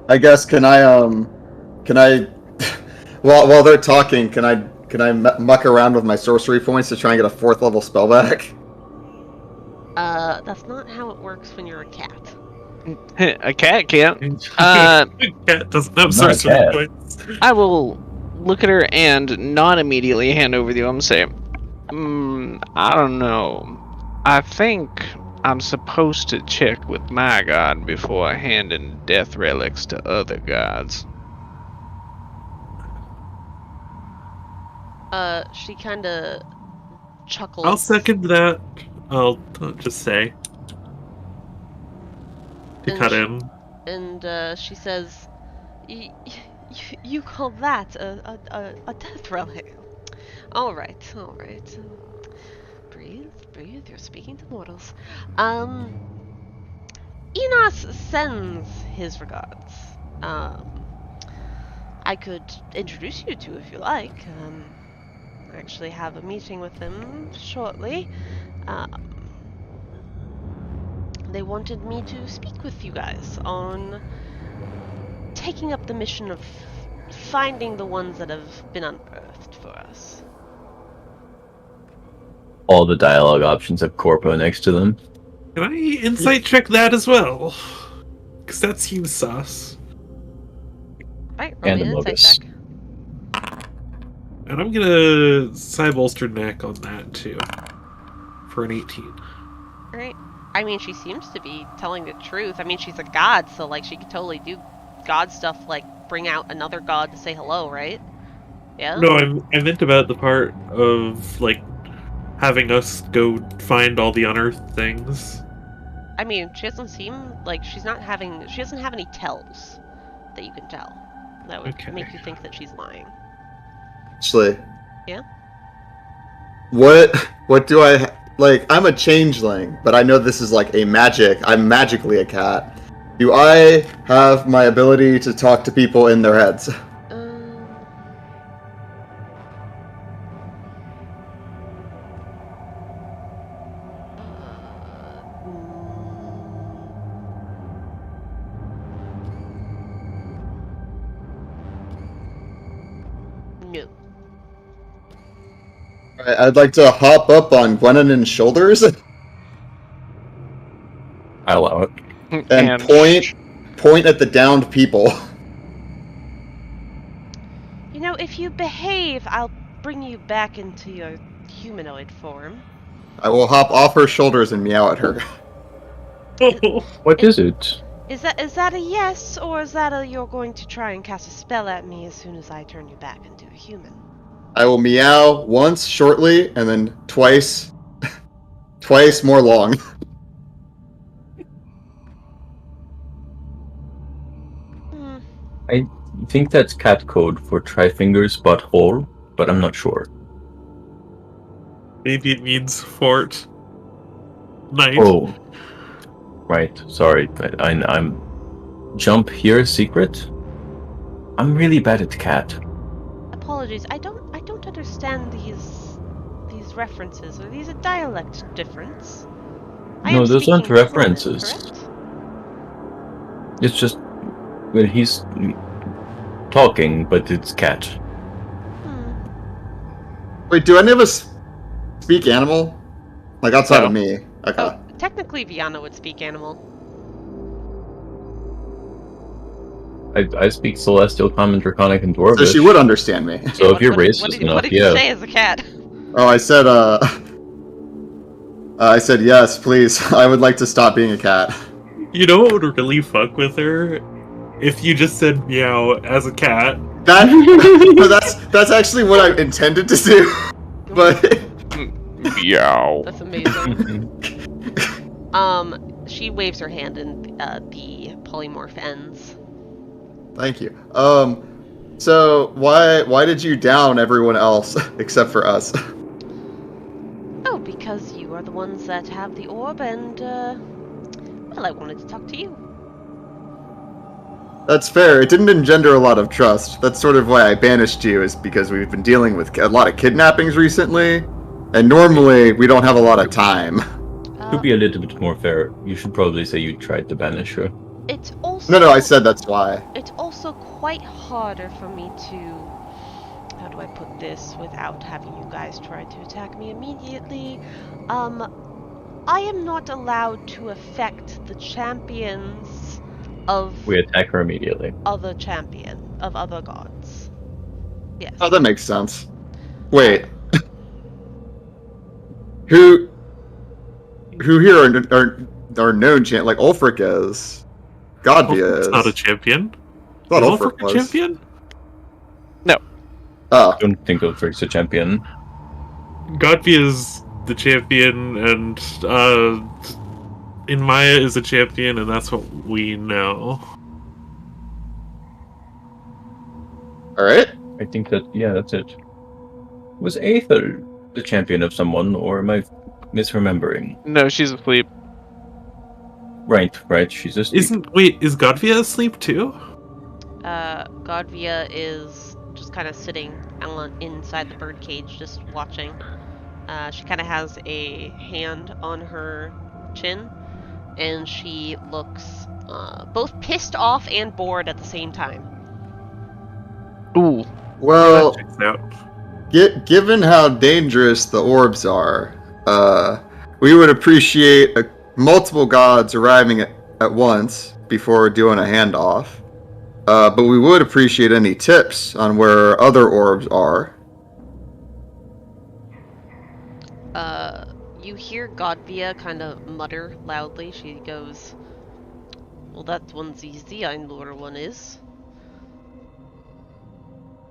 I guess, can I, while they're talking, can I muck around with my sorcery points to try and get a 4th level spell back? That's not how it works when you're a cat. A cat can't. Cat doesn't have Not a sorcery cat. points. I will look at her and not immediately hand over the and say, I don't know. I think I'm supposed to check with my god before handing death relics to other gods. She kinda chuckles. I'll second that. I'll just say. To And cut she- in. And, she says, you call that a death relic? Alright. Breathe, you're speaking to mortals. Enos sends his regards. I could introduce you to if you like. I actually have a meeting with him shortly. They wanted me to speak with you guys on taking up the mission of finding the ones that have been unearthed for us. All the dialogue options have corpo next to them. Can I insight check that as well? Because that seems sus. Right, roll And me a an insight Mogus. check. And I'm gonna side bolster neck on that too. For an 18. Right. I mean, she seems to be telling the truth. I mean, she's a god, so like she could totally do god stuff, like bring out another god to say hello, right? Yeah. No, I meant about the part of like having us go find all the unearthed things. I mean, she doesn't seem like she doesn't have any tells that you can tell. That would Okay. make you think that she's lying. Actually. Yeah? What do I like? I'm a changeling, but I know this is like a magic. I'm magically a cat. Do I have my ability to talk to people in their heads? No. Alright, I'd like to hop up on Gweneyneyn's shoulders I allow it. and point at the downed people. You know, if you behave, I'll bring you back into your humanoid form. I will hop off her shoulders and meow at her. What is it? Is that a yes, or is that a you're going to try and cast a spell at me as soon as I turn you back into a human? I will meow once shortly and then twice more long. Hmm. I think that's cat code for Tryfinger's butthole, but I'm not sure. Maybe it means fort. Night. Oh, right. Sorry, but I'm jump here secret. I'm really bad at cat. Apologies, I don't understand these references. Are these a dialect difference? I No, am those aren't speaking Common, references. correct? It's just when he's talking, but it's cat. Hmm. Wait, do any of us speak animal? Like outside No. of me? Okay. Oh, technically Viana would speak animal. I speak Celestial, Common, Draconic, and Dwarvish. So she would understand me. So if your race what is did, enough, what did yeah. you say as a cat? Oh, I said yes, please. I would like to stop being a cat. You know what would really fuck with her? If you just said meow as a cat. That's actually what I intended to do. But Meow. That's amazing. She waves her hand and the polymorph ends. thank you. So why did you down everyone else except for us? Oh, because you are the ones that have the orb, and well, I wanted to talk to you. That's fair. It didn't engender a lot of trust. That's sort of why I banished you, is because we've been dealing with a lot of kidnappings recently, and normally we don't have a lot of time. To be a little bit more fair, you should probably say you tried to banish her. It's also No, I said that's why. It's also quite harder for me to, how do I put this without having you guys try to attack me immediately? I am not allowed to affect the champions of We attack her immediately. other gods. Yes. Oh, that makes sense. Wait. Who here are known champ like Ulfryk is? Godvia is. It's not a champion. Thought Is Ulfryk Ulfryk a was. champion? Oh, I don't think Ulfryk's a champion. Godvia is the champion, and in Maya is a champion, and that's what we know. all right. I think that's it. Was Aether the champion of someone, or am I misremembering? No, she's asleep. Right, she's just... Is Godvia asleep too? Godvia is just kind of sitting inside the birdcage, just watching. She kind of has a hand on her chin, and she looks both pissed off and bored at the same time. Ooh. Well, Checks out. given how dangerous the orbs are, we would appreciate multiple gods arriving at once before doing a handoff. But we would appreciate any tips on where other orbs are. You hear Godvia kind of mutter loudly. She goes, "Well, that one's easy. I know where one is."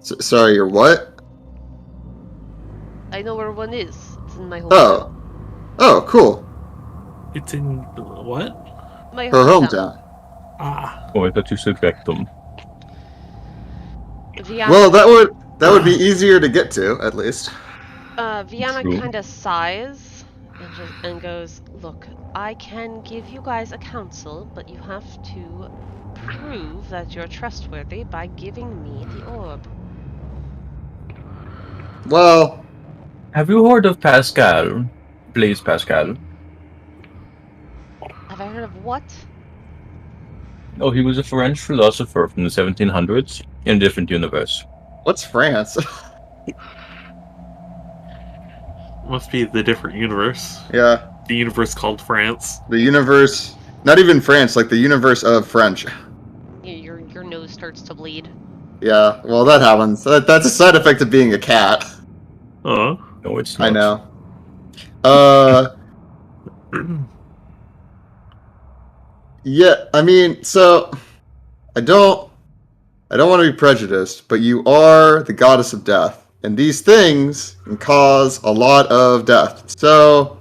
Sorry, you're what? I know where one is. It's in my hometown. Oh, cool. It's in what? My Her hometown. Ah. Oh, I thought you said Vectum. Viana, Well, that would be easier to get to, at least. Viana True. kind of sighs and goes, "Look, I can give you guys a counsel, but you have to prove that you're trustworthy by giving me the orb." Well, Have you heard of Pascal? Blaise Pascal? Have I heard of what? Oh, he was a French philosopher from the 1700s in a different universe. what's France? Must be the different universe. Yeah, The universe called France. the universe. Not even France, like the universe of French. Your nose starts to bleed. Yeah, well, that happens. That's a side effect of being a cat. Oh. No, it's not. I know. Yeah, I mean, so I don't want to be prejudiced, but you are the goddess of death, and these things can cause a lot of death. So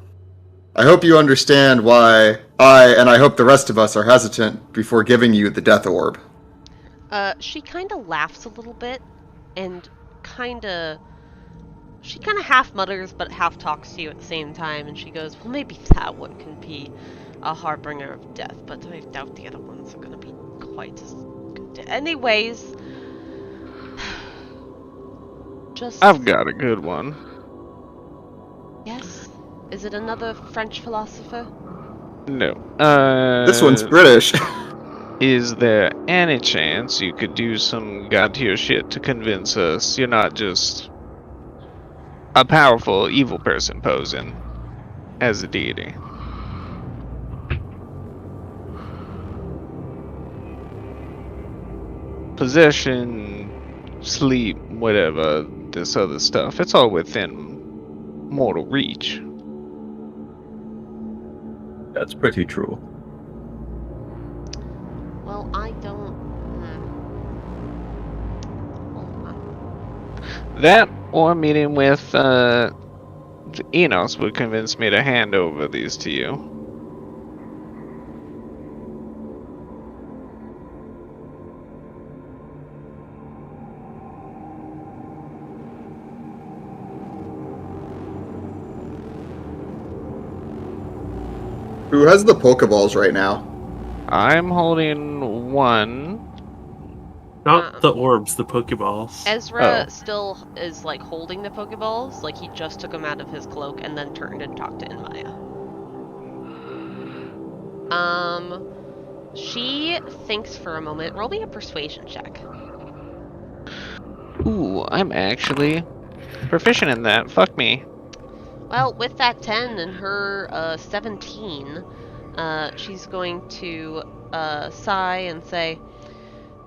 I hope you understand why I hope the rest of us are hesitant before giving you the death orb. She kind of laughs a little bit, and she kind of half mutters but half talks to you at the same time, and she goes, "Well, maybe that one can be a harbinger of death, but I doubt the other ones are going to be quite as good. Anyways, just... I've got a good one. Yes? Is it another French philosopher? No. This one's British. Is there any chance you could do some god-tier shit to convince us you're not just a powerful evil person posing as a deity? Possession, sleep, whatever, this other stuff, it's all within mortal reach. That's pretty true. Well, I don't... Hold on. That or meeting with the Enos would convince me to hand over these to you. Who has the Pokeballs right now? I'm holding one. Not the orbs, the Pokeballs. Ezra Oh. still is, like, holding the Pokeballs, like he just took them out of his cloak and then turned and talked to Inmaya. She thinks for a moment. Roll me a persuasion check. Ooh, I'm actually proficient in that. Fuck me. Well, with that 10 and her 17, she's going to sigh and say,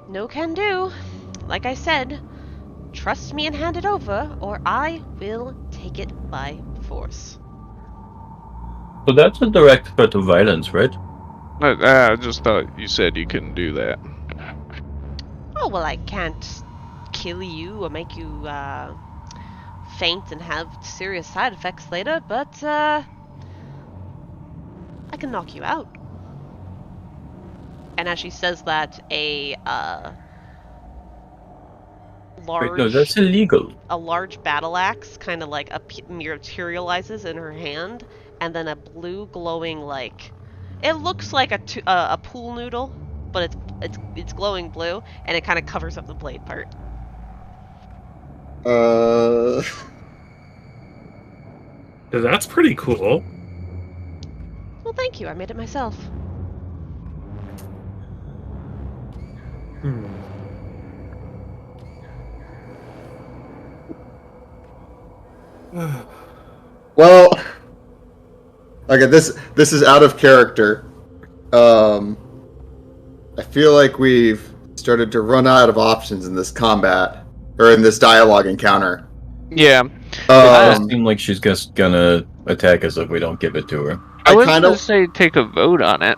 "No can do. Like I said, trust me and hand it over, or I will take it by force." So that's a direct threat of violence, right? I just thought you said you couldn't do that. Oh, well, I can't kill you or make you faint and have serious side effects later, but I can knock you out. And as she says that, a large... Wait, no, that's illegal. A large battle axe kind of like materializes in her hand, and then a blue glowing, like, it looks like a pool noodle, but it's glowing blue, and it kind of covers up the blade part. That's pretty cool. Well, thank you. I made it myself. Hmm. Well, okay, this is out of character. I feel like we've started to run out of options in this combat or in this dialogue encounter. Yeah. It does Um, seem like she's just gonna attack us if we don't give it to her. I was kind gonna of say take a vote on it.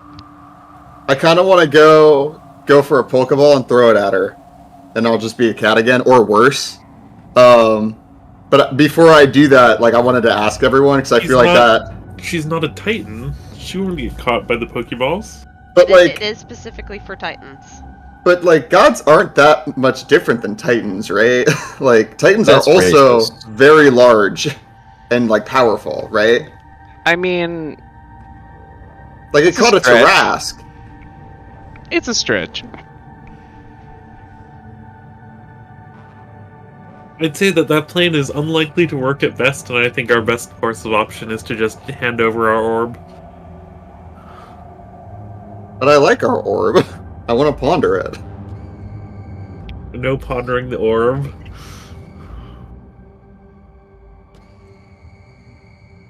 want to go for a Pokeball and throw it at her, and I'll just be a cat again, or worse. But before I do that, like I wanted to ask everyone because I She's feel like not- that. She's not a Titan. She won't get caught by the Pokeballs. But It is specifically for Titans. But gods aren't that much different than Titans, right? Like Titans That's are also racist. very large and like powerful, right? I mean, Like it It's a called a stretch. Tarask. it's a stretch. I'd say that plan is unlikely to work at best, and I think our best course of option is to just hand over our orb. But I like our orb. I want to ponder it. No pondering the orb.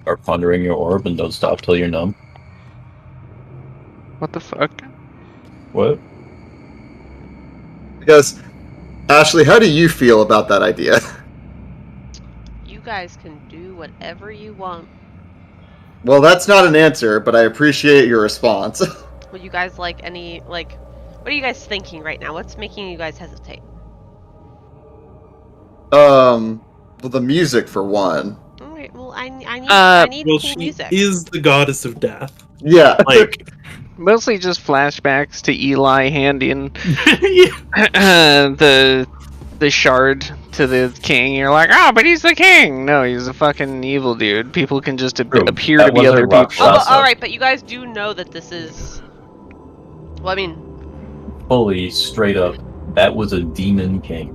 Start pondering your orb and don't stop till you're numb. What the fuck? What? Because Ashley, how do you feel about that idea? You guys can do whatever you want. Well, that's not an answer, but I appreciate your response. Would you guys like any, like, what are you guys thinking right now? What's making you guys hesitate? Well, the music for one. Alright, well, I need Well, cool she music. is the goddess of death. Yeah. Like, Mostly just flashbacks to Eli handing yeah. the shard to the king. You're like, oh, but he's the king. No, he's a fucking evil dude. People can just True. appear That to be wasn't other rock people. Oh, but, Shasta. alright, but you guys do know that this is... Well, I mean, Fully, straight up, that was a demon king.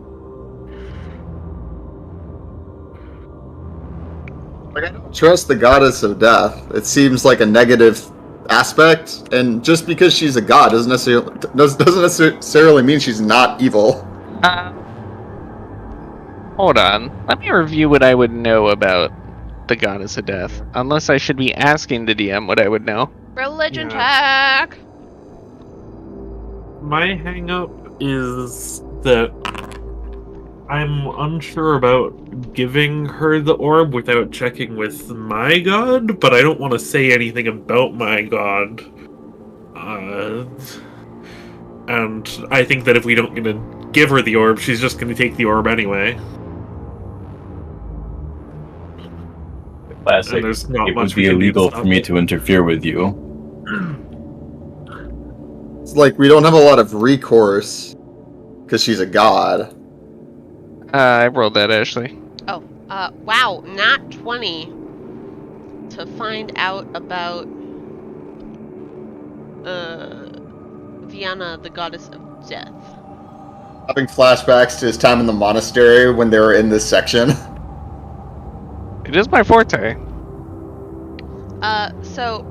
Like, I don't trust the goddess of death. It seems like a negative aspect, and just because she's a god doesn't necessarily mean she's not evil. Hold on. Let me review what I would know about the goddess of death. Unless I should be asking the DM what I would know. religion Yeah. check! My hang-up is that I'm unsure about giving her the orb without checking with my god, but I don't want to say anything about my god. And I think that if we don't gonna give her the orb, she's just gonna take the orb anyway. Classic. And there's not It much would we be can do to illegal stop for me it. to interfere with you. It's like we don't have a lot of recourse because she's a god. I rolled that, Ashley. Oh, wow, nat 20 to find out about, Vienna, the goddess of death. Having flashbacks to his time in the monastery when they were in this section. It is my forte. So,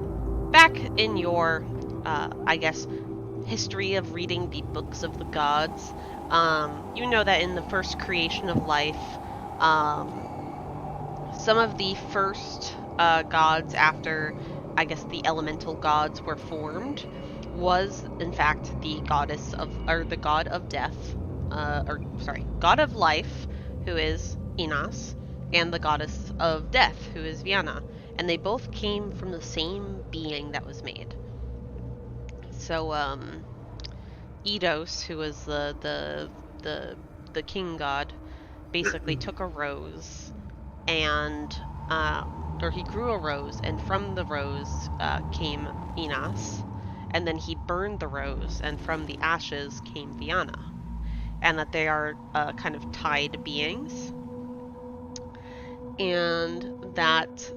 back in your, I guess, history of reading the books of the gods, you know that in the first creation of life, some of the first gods after, I guess, the elemental gods were formed was, in fact, the goddess of, or the god of death, god of life, who is Enos, and the goddess of death, who is Vienna. And they both came from the same being that was made. So, Eidos, who was the king god, basically took a rose, and or he grew a rose, and from the rose came Enos, and then he burned the rose, and from the ashes came Vienna, and that they are kind of tied beings, and that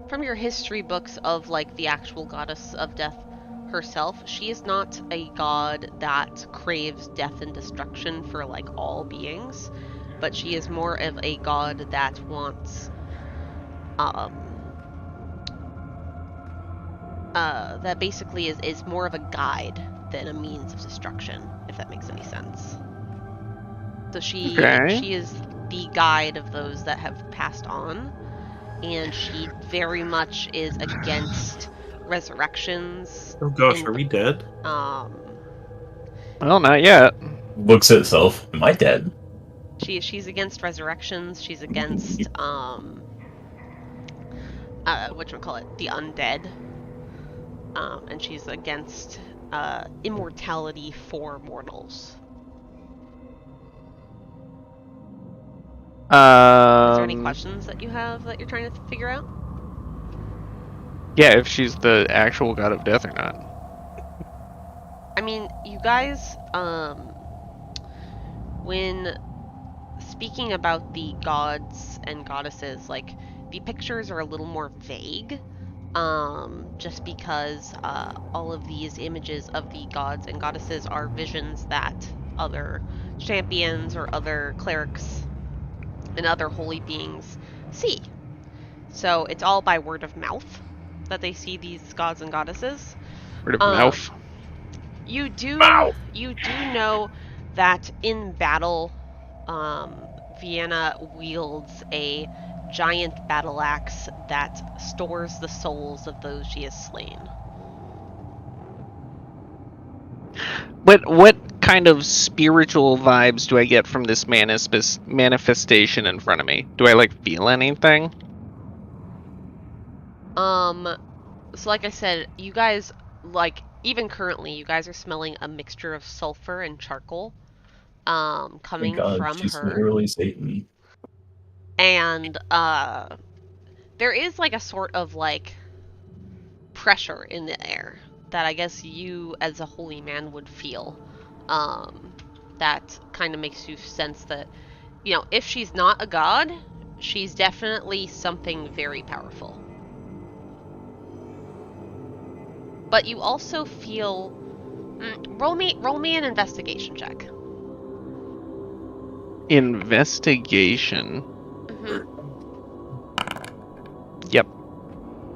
from your history books of like the actual goddess of death herself, she is not a god that craves death and destruction for like all beings, but she is more of a god that wants that basically is more of a guide than a means of destruction, if that makes any sense. So she is the guide of those that have passed on, and she very much is against resurrections. Oh gosh, are we dead? Well, not yet. Looks at itself. Am I dead? She's against resurrections. She's against whatchamacallit, the undead. And she's against immortality for mortals. Is there any questions that you have that you're trying to figure out? Yeah, if she's the actual god of death or not. I mean, you guys, when speaking about the gods and goddesses, like, the pictures are a little more vague, just because all of these images of the gods and goddesses are visions that other champions or other clerics and other holy beings see. So it's all by word of mouth that they see these gods and goddesses. Word of mouth. You do know that in battle, Vienna wields a giant battle axe that stores the souls of those she has slain. What kind of spiritual vibes do I get from this manifestation in front of me? Do I feel anything? So like I said, you guys, even currently, you guys are smelling a mixture of sulfur and charcoal, coming from she's her. literally Satan. And, there is, a sort of, pressure in the air that I guess you, as a holy man, would feel. That kind of makes you sense that, if she's not a god, she's definitely something very powerful. But you also feel... roll me an investigation check. Investigation? Mm-hmm. Yep.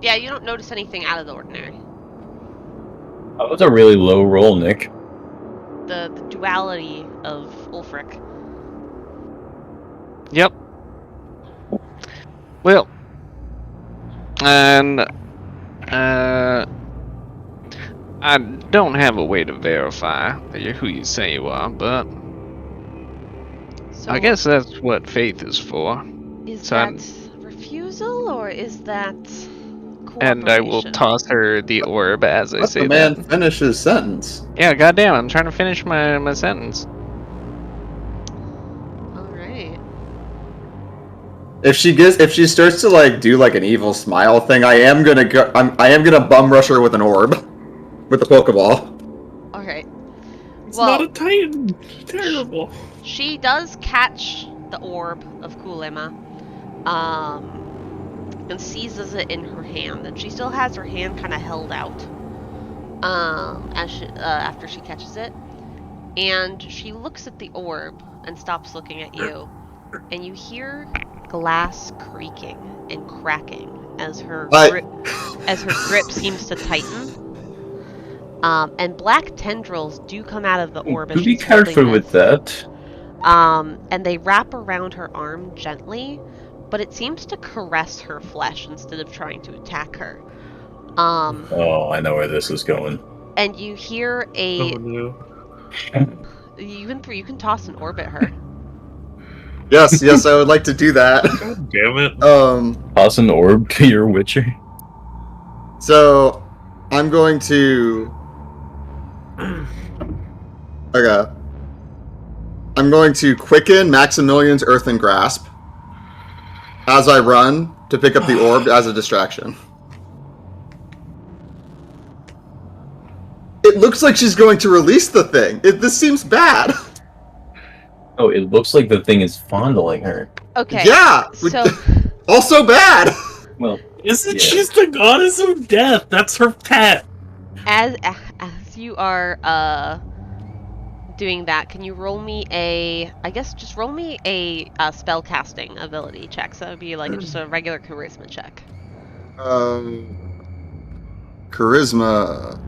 Yeah, you don't notice anything out of the ordinary. That was a really low roll, Nick. The duality of Ulfryk. Yep. Well, and I don't have a way to verify that you're who you say you are, but So I guess that's what faith is for. is so that refusal or is that cooperation? And I will toss her the orb as I Let say the man that. finish his sentence. Yeah, goddamn, I'm trying to finish my sentence. Alright. If she starts to do an evil smile thing, I am gonna bum rush her with an orb, with a Pokeball. Alright. It's Well, not a Titan. Terrible. she does catch the orb of Kulema, and seizes it in her hand, and she still has her hand kind of held out, after she catches it, and she looks at the orb and stops looking at you, and you hear glass creaking and cracking as her grip seems to tighten. And black tendrils do come out of the orb as Be she's holding careful with this. that. And they wrap around her arm gently, but it seems to caress her flesh instead of trying to attack her. Oh, I know where this is going. And you hear a... Oh no. You can toss an orb at her. Yes, I would like to do that. God damn it. Toss an orb to your Witcher. So I'm going to. Okay. I'm going to quicken Maximilian's Earthen Grasp as I run to pick up the orb as a distraction. It looks like she's going to release the thing. This seems bad. Oh, it looks like the thing is fondling her. Okay. Yeah. So... Also bad. Well, Isn't yeah. she's the goddess of death? That's her pet. As you are doing that, can you roll me just roll me a spell casting ability check. So that would be just a regular charisma check. charisma.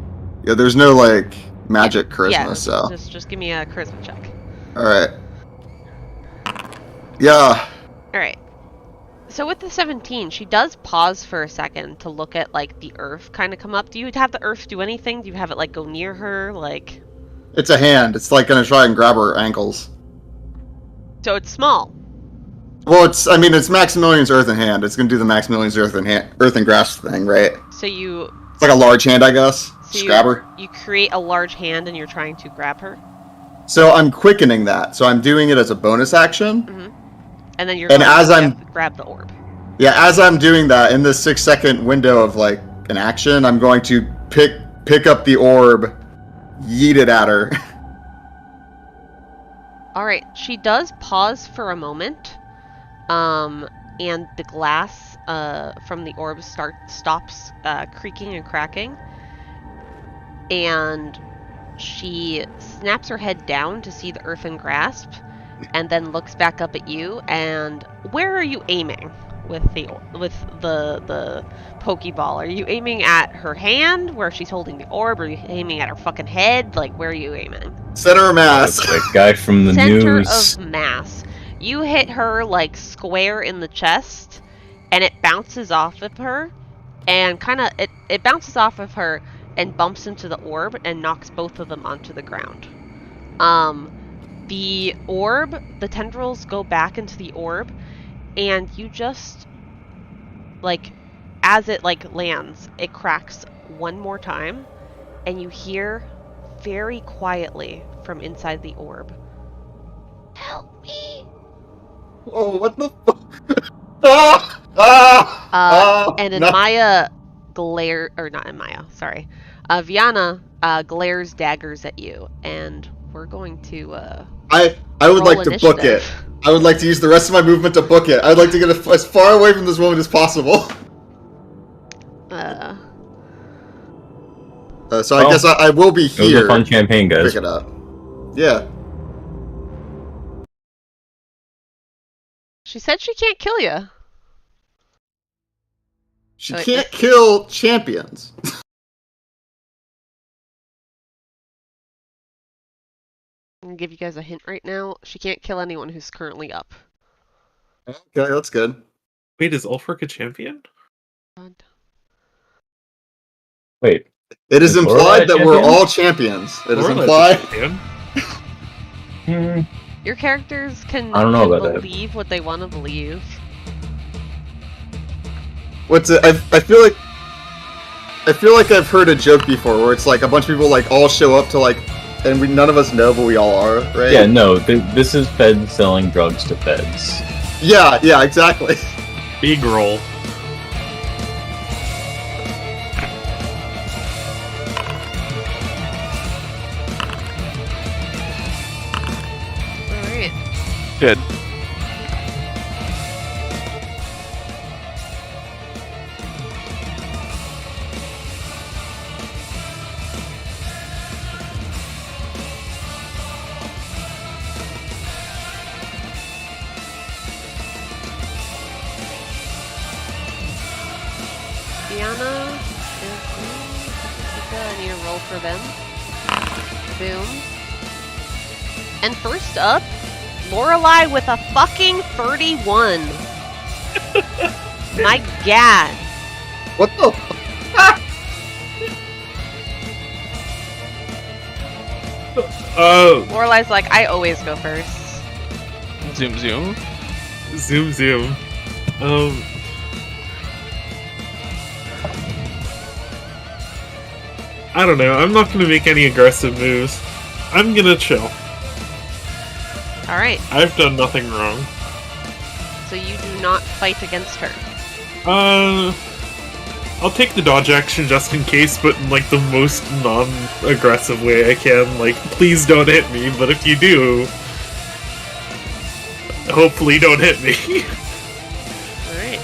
Yeah, there's no like magic charisma, Yeah, so. just give me a charisma check. All right. Yeah. All right. So with the 17, she does pause for a second to look at like the earth kind of come up. Do you have the earth do anything? Do you have it like go near her? Like, It's a hand. It's like gonna try and grab her ankles. so it's small. Well, it's Maximilian's earth in hand. It's gonna do the Maximilian's earth and grasp thing, right? So you It's like a large hand, I guess. Just grab her. you create a large hand and you're trying to grab her. So I'm quickening that. So I'm doing it as a bonus action. And then you're And going as to I'm- grab the orb. Yeah, as I'm doing that, in this 6-second window of like an action, I'm going to pick up the orb, yeet it at her. All right, she does pause for a moment, and the glass from the orb stops creaking and cracking, and she snaps her head down to see the earthen grasp, and then looks back up at you. And where are you aiming with the pokeball? Are you aiming at her hand where she's holding the orb? Or are you aiming at her fucking head? Like, where are you aiming? Center of mass. That's that guy from the Center news. of mass. You hit her like square in the chest, and it bounces off of her, and it bounces off of her and bumps into the orb and knocks both of them onto the ground. The orb, the tendrils go back into the orb, and you just like, as it like lands, it cracks one more time, and you hear very quietly from inside the orb, "Help me!" Oh, what the fuck? And no. Viana glares daggers at you, and we're going to I would roll like to book it. initiative. I would like to use the rest of my movement to book it. I would like to get as far away from this woman as possible. So I guess I will be It was here. a fun campaign, guys. Pick it up. Yeah. She said she can't kill you. She Wait, can't kill champions. I'm gonna give you guys a hint right now. She can't kill anyone who's currently up. Okay, that's good. Wait, is Ulfryk a champion? Wait, It is Is Lorelei implied a that we're champion? all champions. It is Lorelai's a implied. champion. Your characters can I don't know about that. believe what they want to believe. What's it? I feel like I've heard a joke before where it's like a bunch of people like all show up to like, and none of us know, but we all are, right? yeah, no, this is Feds selling drugs to Feds. Yeah, exactly. Big roll. Alright. Good. Viana I need a roll for them. Boom. And first up, Lorelei with a fucking 31. My god. What the? Oh, Lorelei's like, I always go first. Zoom, zoom. zoom. I don't know. I'm not gonna make any aggressive moves. I'm gonna chill. Alright, I've done nothing wrong. so you do not fight against her. I'll take the dodge action just in case, but in like the most non-aggressive way I can. Like, please don't hit me, but if you do, hopefully don't hit me. Alright.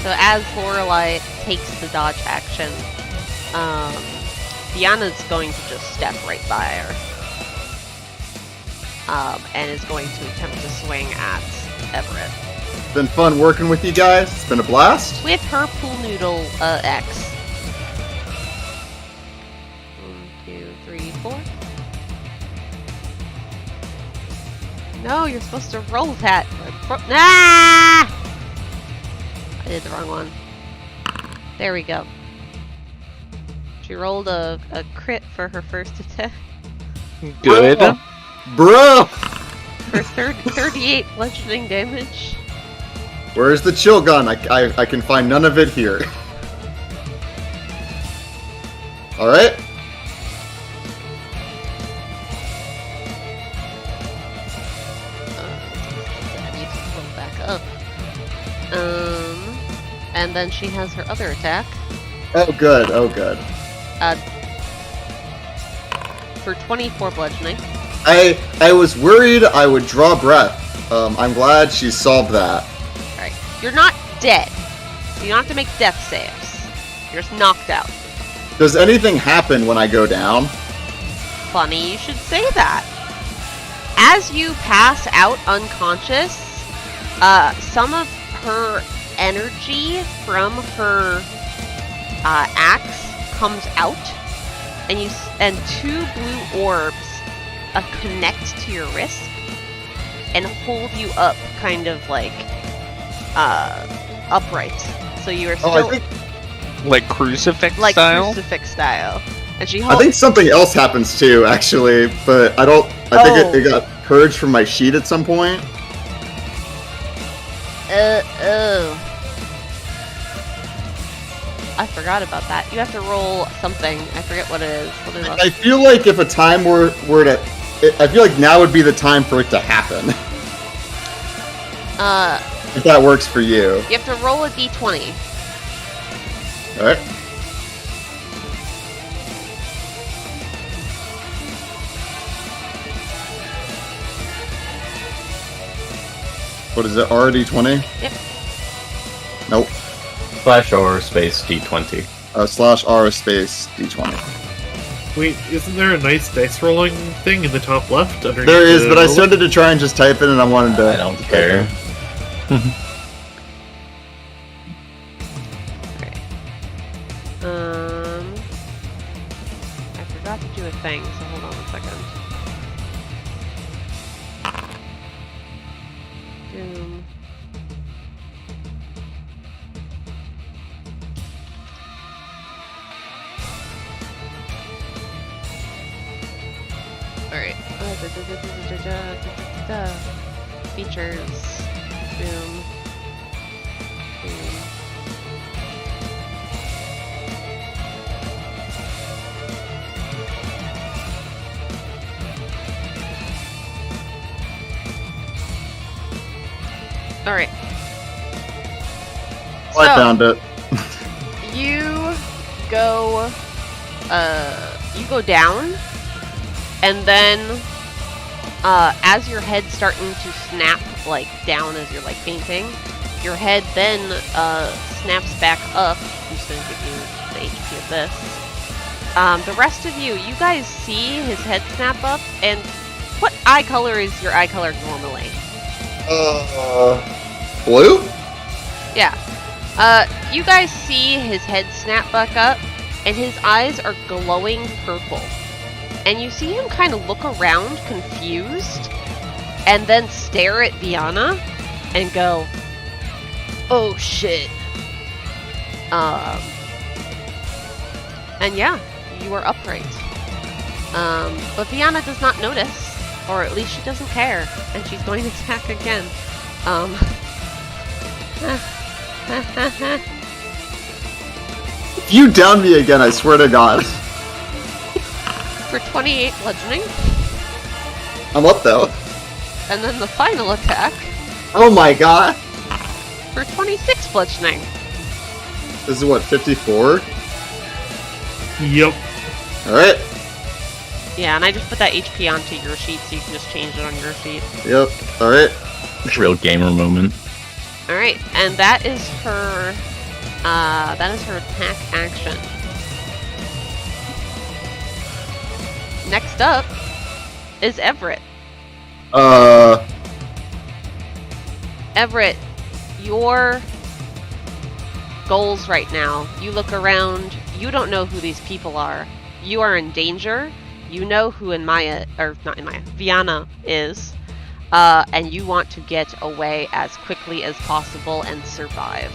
So as Lorelei takes the dodge action, Viana's going to just step right by her. And is going to attempt to swing at Everett. It's been fun working with you guys. It's been a blast. With her pool noodle X. 1, 2, 3, 4. No, you're supposed to roll that. Ah! I did the wrong one. There we go. She rolled a crit for her first attack. Good. Bro! For 38 bludgeoning damage. Where's the chill gun? I can find none of it here. Alright. I need to roll back up. And then she has her other attack. Oh good, oh good. For 24 bludgeoning. I was worried I would draw breath. I'm glad she solved that. Alright. You're not dead. You don't have to make death saves. You're just knocked out. Does anything happen when I go down? Funny you should say that. As you pass out unconscious, some of her energy from her axe comes out, and 2 blue orbs connect to your wrist and hold you up, kind of like upright. So you are still Like crucifix like style? crucifix style. And she I holds. think something else happens too, actually, but I think it got purged from my sheet at some point. I forgot about that. You have to roll something. I forget what it is. Let me look. I feel like if a time were to... I feel like now would be the time for it to happen. If that works for you. You have to roll a d20. Alright. What is it, RD20? Yep. Nope. /R space D20. /R space D20. Wait, isn't there a nice dice rolling thing in the top left? Underneath There is, the but I roller? started to try and just type it and I wanted to... I don't care. Okay. I forgot to do a thing, so hold on a second. Doom. Alright. Features. Boom. Boom. Alright. I found it. You go down, and then as your head's starting to snap like down as you're like fainting, your head then snaps back up. I'm just gonna give you the HP of this. The rest of you guys see his head snap up, and what eye color is your eye color normally? Blue? Yeah. You guys see his head snap back up, and his eyes are glowing purple. And you see him kind of look around, confused, and then stare at Viana, and go, "Oh shit." And yeah, you are upright. But Viana does not notice, or at least she doesn't care, and she's going to attack again. If you down me again, I swear to God. For 28 bludgeoning, I'm up though. and then the final attack Oh my God. for 26 bludgeoning. This is what, 54? Yep. Alright. Yeah, and I just put that HP onto your sheet so you can just change it on your sheet. Yep. Alright. Real gamer moment. Alright, and that is her attack action. Next up is Everett. Everett, your goals right now, you look around, you don't know who these people are. You are in danger. You know who Viana is. And you want to get away as quickly as possible and survive.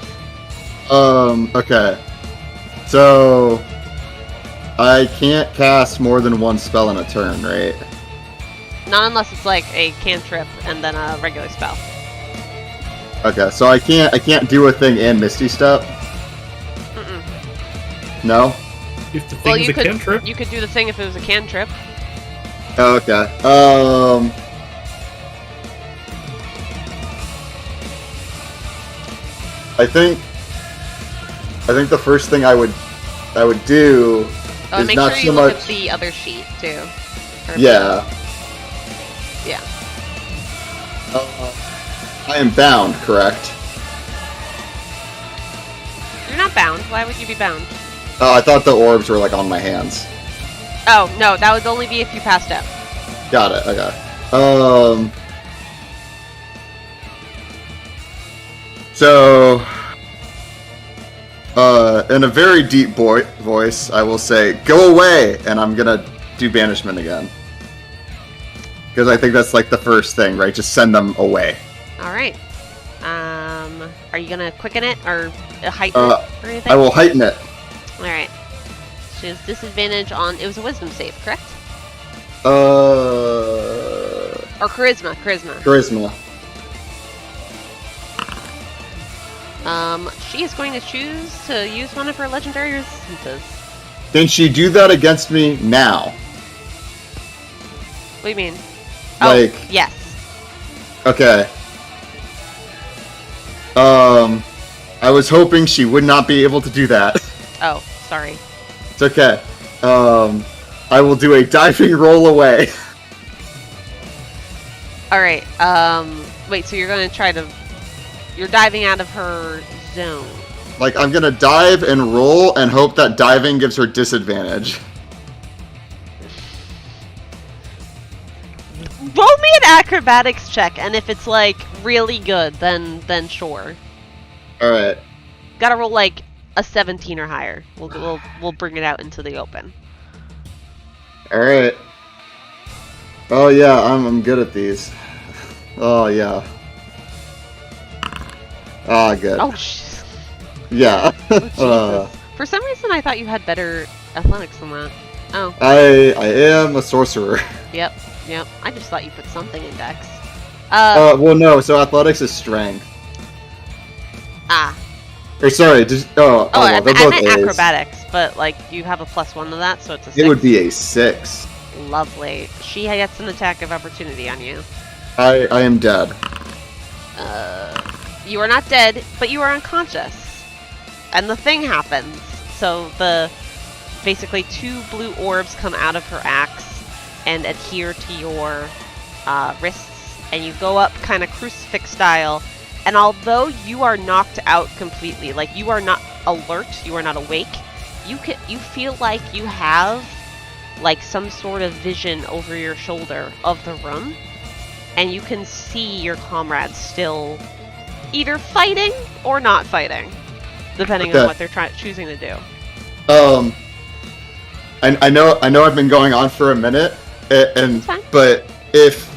Okay. So, I can't cast more than one spell in a turn, right? Not unless it's like a cantrip and then a regular spell. Okay, so I can't do a thing and Misty Step? Mm-mm. No? If the thing's a cantrip. You could do the thing if it was a cantrip. Oh, okay. I think the first thing I would do is make not sure so you much. look at the other sheet too. Yeah. Yeah. I am bound, correct? You're not bound. Why would you be bound? Oh, I thought the orbs were like on my hands. Oh no, that would only be if you passed out. Got it. Okay. So, in a very deep voice, I will say, "Go away," and I'm gonna do banishment again. Because I think that's like the first thing, right? Just send them away. All right. Are you gonna quicken it or heighten it or anything? I will heighten it. All right. She has disadvantage on. It was a wisdom save, correct? Or charisma. Charisma. She is going to choose to use one of her legendary resistances. Can she do that against me now? What do you mean? Like, oh, yes. Okay. I was hoping she would not be able to do that. Oh, sorry. It's okay. I will do a diving roll away. Alright, wait, so you're gonna try to... You're diving out of her zone. Like, I'm gonna dive and roll and hope that diving gives her disadvantage. Roll me an acrobatics check, and if it's, like, really good, then sure. Alright. Gotta roll, like, a 17 or higher. We'll bring it out into the open. Alright. Oh yeah, I'm good at these. Oh yeah. Ah, good. Oh, jeez. Yeah. Oh, Jesus. For some reason, I thought you had better athletics than that. Oh. I am a sorcerer. Yep. I just thought you put something in Dex. Well, no. So athletics is strength. Ah. Or sorry, just well, I they're meant both A's. acrobatics, but like you have a +1 to that, so it's a 6. It would be a 6. Lovely. She gets an attack of opportunity on you. I am dead. You are not dead, but you are unconscious. And the thing happens. So basically 2 blue orbs come out of her axe and adhere to your wrists, and you go up kind of crucifix style. And although you are knocked out completely, like you are not alert, you are not awake, you feel like you have like some sort of vision over your shoulder of the room, and you can see your comrades still either fighting or not fighting, depending on what they're choosing to do. I know I've been going on for a minute, but if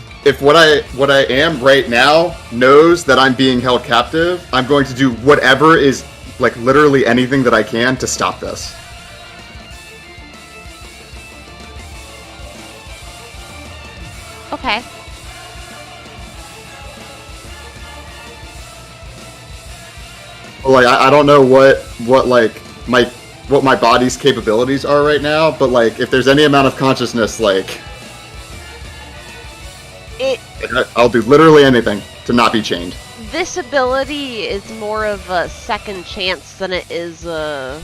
what I am right now knows that I'm being held captive, I'm going to do whatever is like literally anything that I can to stop this. Okay. Like I don't know what my body's capabilities are right now, but like if there's any amount of consciousness, like I'll do literally anything to not be chained. This ability is more of a second chance than it is a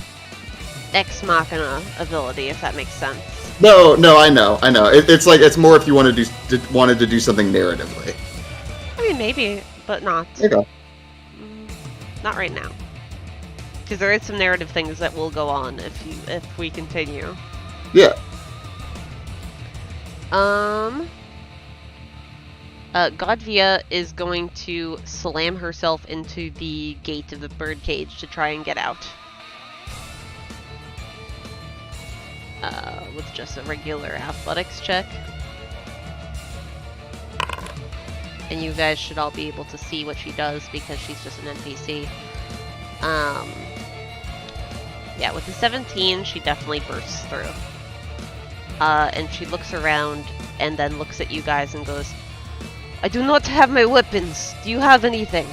ex machina ability, if that makes sense. No, I know. It's like it's more if you wanted to do something narratively. I mean, maybe, but not. Okay. Not right now, because there is some narrative things that will go on if we continue. Yeah. Godvia is going to slam herself into the gate of the birdcage to try and get out. With just a regular athletics check. And you guys should all be able to see what she does because she's just an NPC. Yeah, with the 17, she definitely bursts through. And she looks around and then looks at you guys and goes, I do not have my weapons. Do you have anything?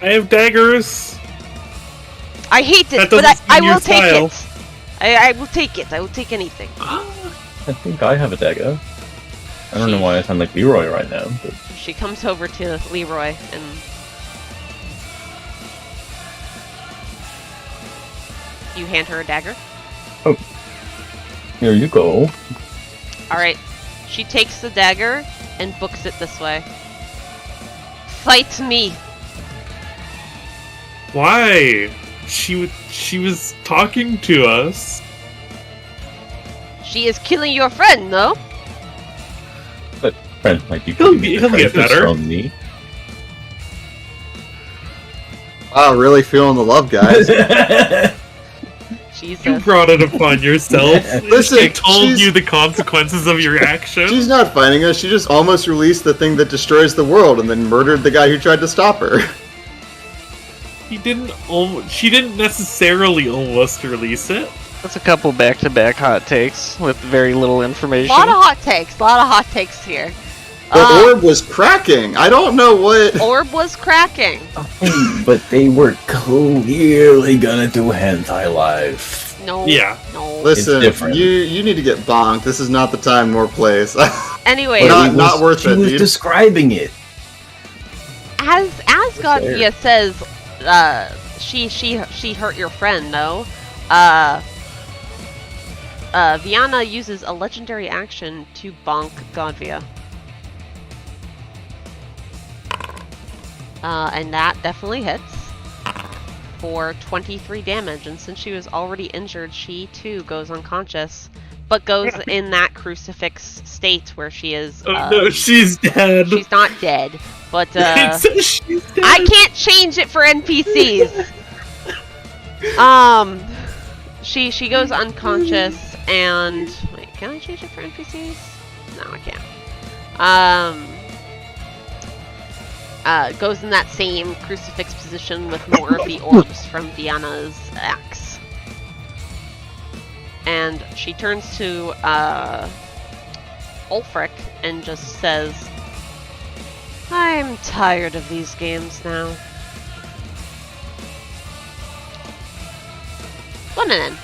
I have daggers. I hate it, That but doesn't I seem your will take style. it. I will take it. I will take anything. I think I have a dagger. I don't know why I sound like Leroy right now, but She comes over to Leroy and you hand her a dagger. here you go. Alright. She takes the dagger and books it this way. Fight me. Why? She was talking to us. She is killing your friend, no? But friend might be He'll get better. from me. Wow, really feeling the love, guys. Jesus. You brought it upon yourself. Listen, I told she's- you the consequences of your actions. She's not fighting us. She just almost released the thing that destroys the world and then murdered the guy who tried to stop her. She didn't necessarily almost release it. That's a couple back-to-back hot takes with very little information. Lot of hot takes here. The orb was cracking. I don't know what. Orb was cracking. But they were clearly gonna do hentai live. No. Yeah. No. Listen, different. you need to get bonked. This is not the time nor place. Anyway, Not worth she it, was dude. describing it. as there. Godvia says, she hurt your friend, no? Viana uses a legendary action to bonk Godvia. And that definitely hits for 23 damage, and since she was already injured, she too goes unconscious, but goes in that crucifix state where she is, Oh no, she's dead. she's not dead, but, It says she's dead. I can't change it for NPCs. She goes unconscious and wait, can I change it for NPCs? No, I can't. Goes in that same crucifix position with more of the orbs from Diana's axe. And she turns to Ulfryk and just says, I'm tired of these games now. Gweneyneyn.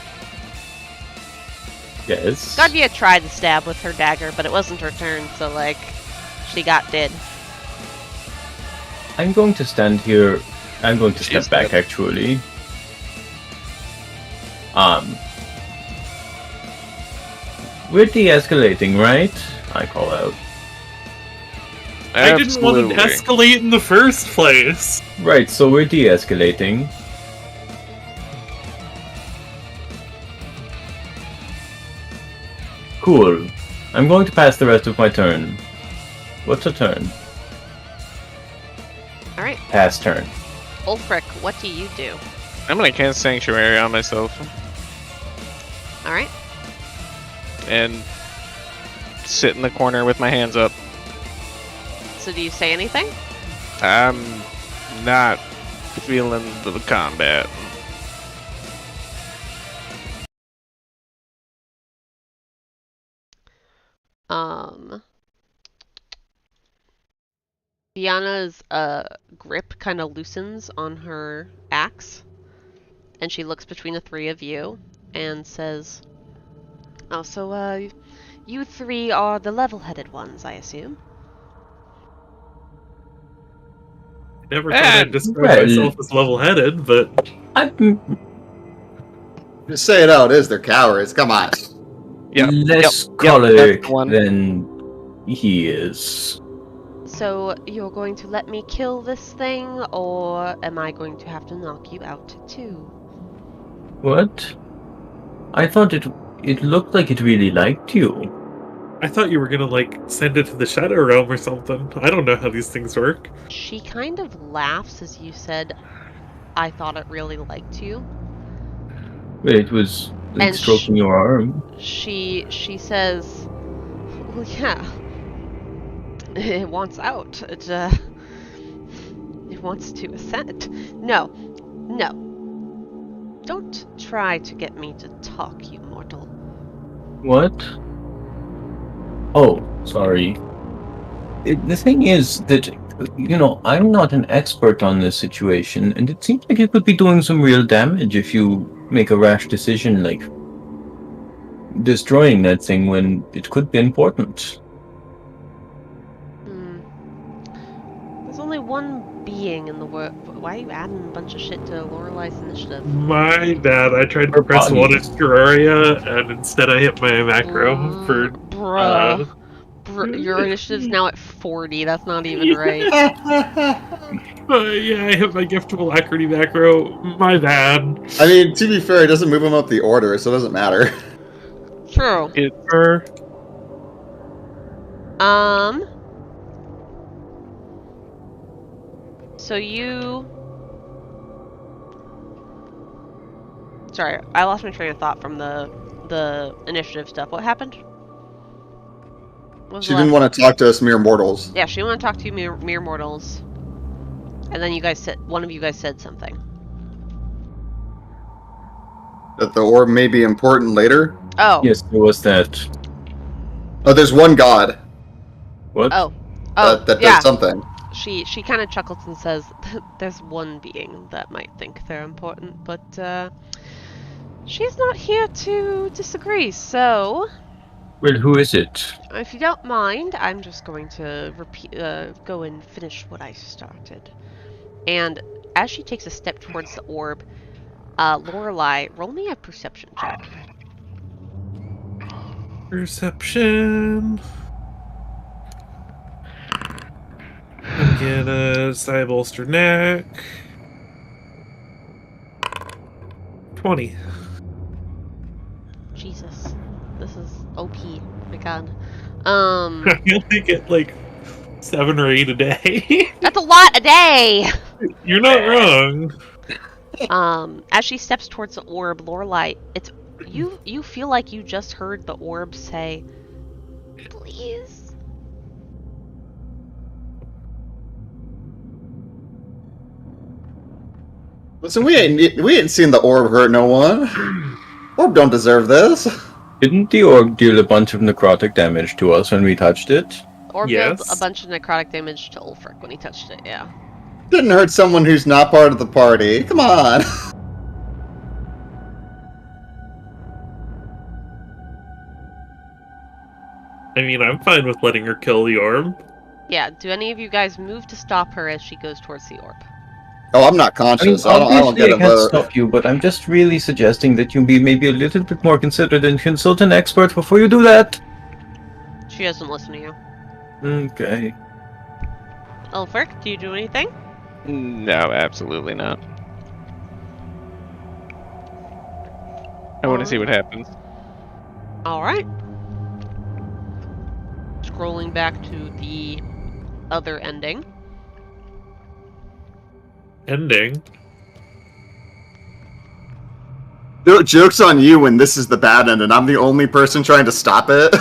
Yes. Godvia tried to stab with her dagger, but it wasn't her turn, so like, she got dead. I'm going to stand here. I'm going to She's step back, dead. actually. We're de-escalating, right? I call out. I didn't want Absolutely. to escalate in the first place. Right, so we're de-escalating. Cool. I'm going to pass the rest of my turn. What's a turn? Alright, Pass turn. Ulfryk, what do you do? I'm gonna cast Sanctuary on myself Alright, and sit in the corner with my hands up. so do you say anything? I'm not feeling the combat. Diana's grip kind of loosens on her axe, and she looks between the three of you and says, "Oh, so you three are the level-headed ones, I assume." Never thought I'd describe well- myself as level-headed, but I'm Just say it out. It is. They're cowards. Come on. Yeah. less Yep, choleric that's the one. than he is. So you're going to let me kill this thing, or am I going to have to knock you out too? What? I thought it looked like it really liked you. I thought you were gonna, like, send it to the Shadow Realm or something. I don't know how these things work. She kind of laughs as you said, I thought it really liked you. It was like And stroking your arm. She says, well, yeah, it wants out. It wants to ascend. No. Don't try to get me to talk, you mortal. What? Oh, sorry. The thing is that, I'm not an expert on this situation, and it seems like it could be doing some real damage if you make a rash decision like destroying that thing when it could be important. There's only one being in the world. Why are you adding a bunch of shit to Lorelei's initiative? My bad. I tried to press one in Terraria, and instead I hit my macro for... Bruh. Your initiative's now at 40. That's not even right. Yeah, I hit my gift to alacrity macro. My bad. I mean, to be fair, it doesn't move him up the order, so it doesn't matter. True. So you... Sorry, I lost my train of thought from the initiative stuff. What happened? She didn't want to talk to us mere mortals. Yeah, she didn't want to talk to you mere mortals. And then one of you guys said something. That the orb may be important later? Oh. Yes, there was that. Oh, there's one god. What? Oh. That yeah. does something. She kind of chuckles and says, there's one being that might think they're important, but she's not here to disagree, so... Well, who is it? If you don't mind, I'm just going to go and finish what I started. And as she takes a step towards the orb, Lorelei, roll me a perception check. Perception. Get a side bolster neck. 20. Jesus, this is OP. My God. I only get like 7 or 8 a day. That's a lot a day. You're not wrong. As she steps towards the orb, Lorelei, you feel like you just heard the orb say, "Please." Listen, we ain't seen the orb hurt no one. Orb don't deserve this. Didn't the orb deal a bunch of necrotic damage to us when we touched it? Orb Yes. dealt a bunch of necrotic damage to Ulfryk when he touched it. Yeah. Didn't hurt someone who's not part of the party. Come on. I mean, I'm fine with letting her kill the orb. Yeah. Do any of you guys move to stop her as she goes towards the orb? Oh, I'm not conscious. I don't obviously get a I can't vote. stop you, but I'm just really suggesting that you be maybe a little bit more considerate and consult an expert before you do that. She doesn't listen to you. Okay. Ulfryk, do you do anything? No, absolutely not. I want to see what happens. All right. Scrolling back to the other ending. Ending. No, joke's on you when this is the bad end and I'm the only person trying to stop it.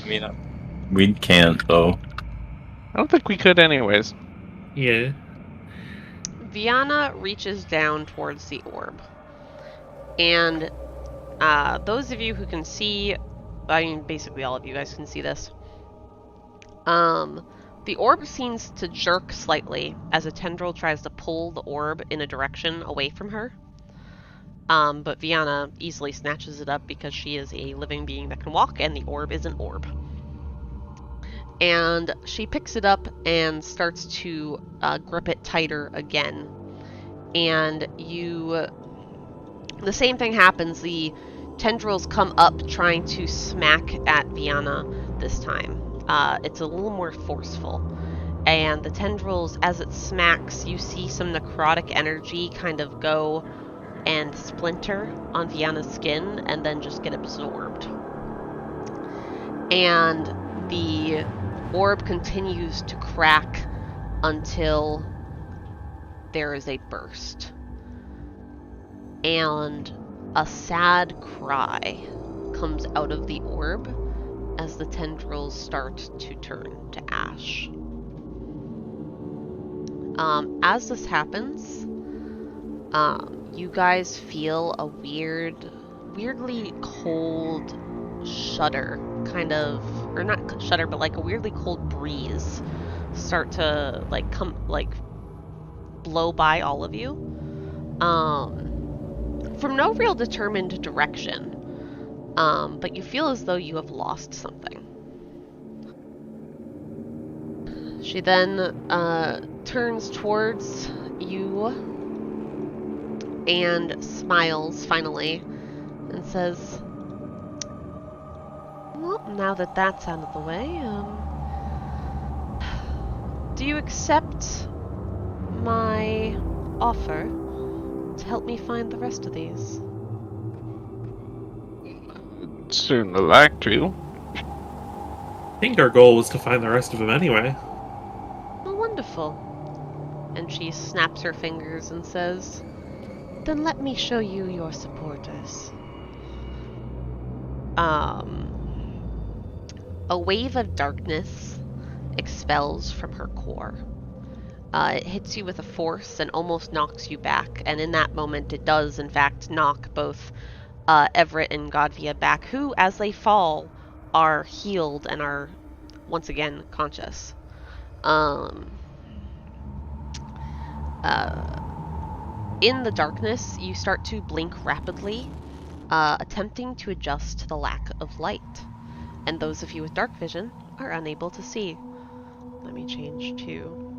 I mean, we can't, though. I don't think we could anyways. Yeah. Viana reaches down towards the orb. And those of you who can see, I mean, basically all of you guys can see this. The orb seems to jerk slightly as a tendril tries to pull the orb in a direction away from her. But Viana easily snatches it up because she is a living being that can walk, and the orb is an orb. And she picks it up and starts to grip it tighter again. And the same thing happens. The tendrils come up trying to smack at Viana this time. It's a little more forceful. And the tendrils, as it smacks, you see some necrotic energy kind of go and splinter on Viana's skin and then just get absorbed And the orb continues to crack until there is a burst. And a sad cry comes out of the orb as the tendrils start to turn to ash. As this happens, you guys feel a weirdly cold shudder, kind of, or not shudder, but like a weirdly cold breeze start to blow by all of you. From no real determined direction, but you feel as though you have lost something. She then turns towards you and smiles finally and says, well, now that that's out of the way, do you accept my offer to help me find the rest of these? Certainly like to. I think our goal was to find the rest of them anyway. Oh, wonderful. And she snaps her fingers and says, then let me show you your supporters. A wave of darkness expels from her core. It hits you with a force and almost knocks you back, and in that moment it does in fact knock both Everett and Godvia back, who, as they fall, are healed and are once again conscious. In the darkness, you start to blink rapidly, attempting to adjust to the lack of light. And those of you with dark vision are unable to see. Let me change to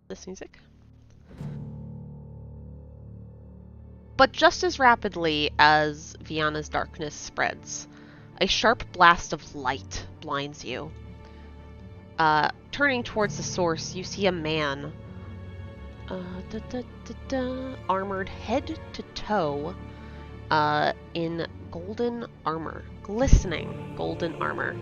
this music. But just as rapidly as Viana's darkness spreads, a sharp blast of light blinds you. Turning towards the source, you see a man, armored head to toe, in golden armor, glistening golden armor.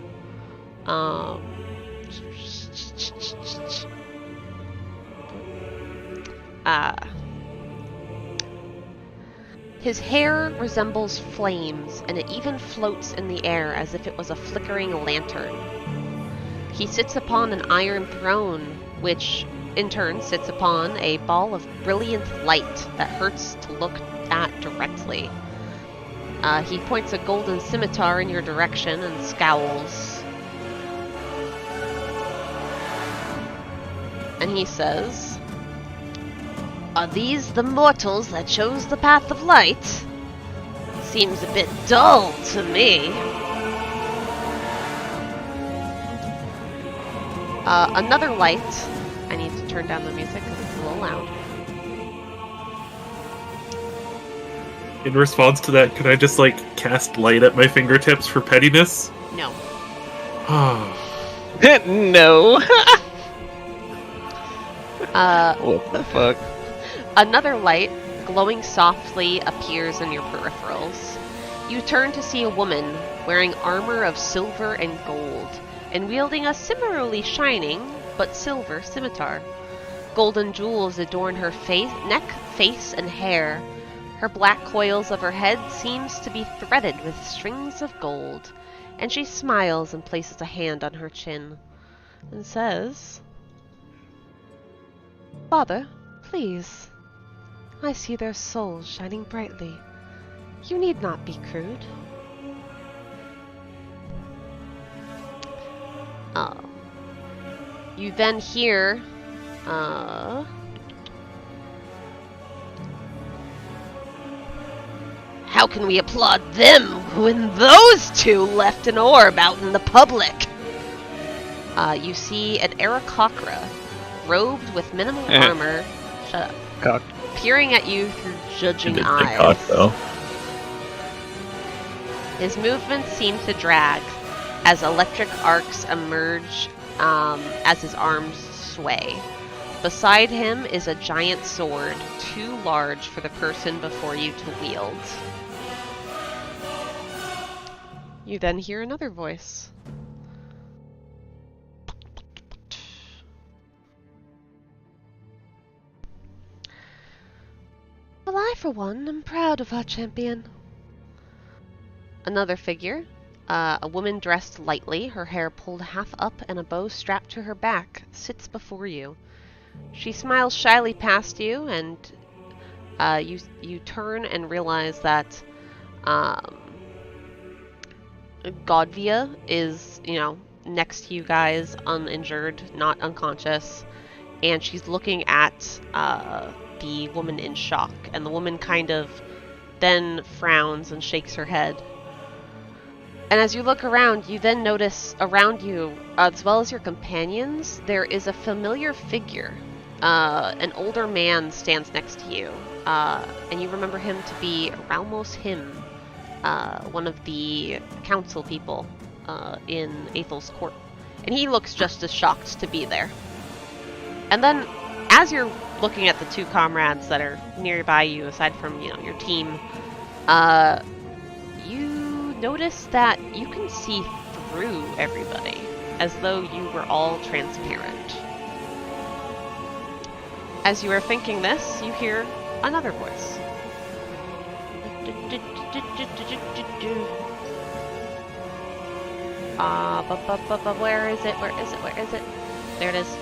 His hair resembles flames, and it even floats in the air as if it was a flickering lantern. He sits upon an iron throne, which in turn sits upon a ball of brilliant light that hurts to look at directly. He points a golden scimitar in your direction and scowls. And he says, are these the mortals that chose the path of light? Seems a bit dull to me. Another light. I need to turn down the music because it's a little loud. In response to that, could I just, cast light at my fingertips for pettiness? No. No. What the fuck? Another light, glowing softly, appears in your peripherals. You turn to see a woman wearing armor of silver and gold, and wielding a similarly shining, but silver scimitar. Golden jewels adorn her neck, face, and hair. Her black coils of her head seems to be threaded with strings of gold, and she smiles and places a hand on her chin, and says, Father, please. I see their souls shining brightly. You need not be crude. You then hear, how can we applaud them when those two left an orb out in the public? You see an Aarakocra, robed with minimal armor, shut up, Cock. peering at you through judging It's eyes. cock, though. His movements seem to drag as electric arcs emerge as his arms sway. Beside him is a giant sword, too large for the person before you to wield. You then hear another voice. Well, I, for one, am proud of our champion. Another figure, a woman dressed lightly, her hair pulled half up and a bow strapped to her back, sits before you. She smiles shyly past you, and you turn and realize that Godvia is, next to you guys, uninjured, not unconscious, and she's looking at the woman in shock, and the woman kind of then frowns and shakes her head. And as you look around, you then notice around you, as well as your companions, there is a familiar figure. An older man stands next to you, and you remember him to be Ralmos Him, one of the council people in Athel's court. And he looks just as shocked to be there. And then, as you're looking at the two comrades that are nearby you, aside from, your team, you notice that you can see through everybody, as though you were all transparent. As you are thinking this, you hear another voice. Where is it? Where is it? Where is it? There it is.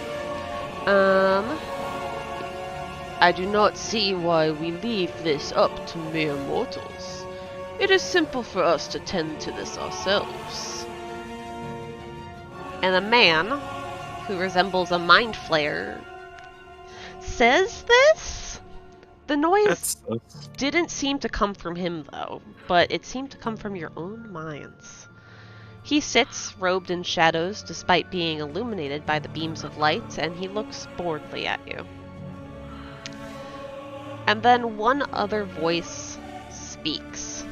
I do not see why we leave this up to mere mortals. It is simple for us to tend to this ourselves. And a man, who resembles a mind flayer, says this? The noise didn't seem to come from him, though, but it seemed to come from your own minds. He sits, robed in shadows, despite being illuminated by the beams of light, and he looks boredly at you. And then one other voice speaks.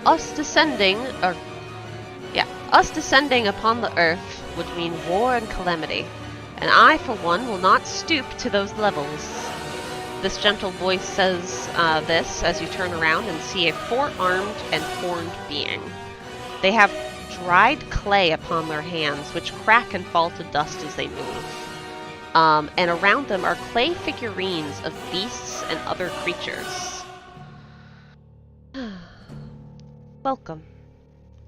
Us descending upon the earth would mean war and calamity, and I, for one, will not stoop to those levels. This gentle voice says this as you turn around and see a four-armed and horned being. They have dried clay upon their hands, which crack and fall to dust as they move. And around them are clay figurines of beasts and other creatures. Welcome,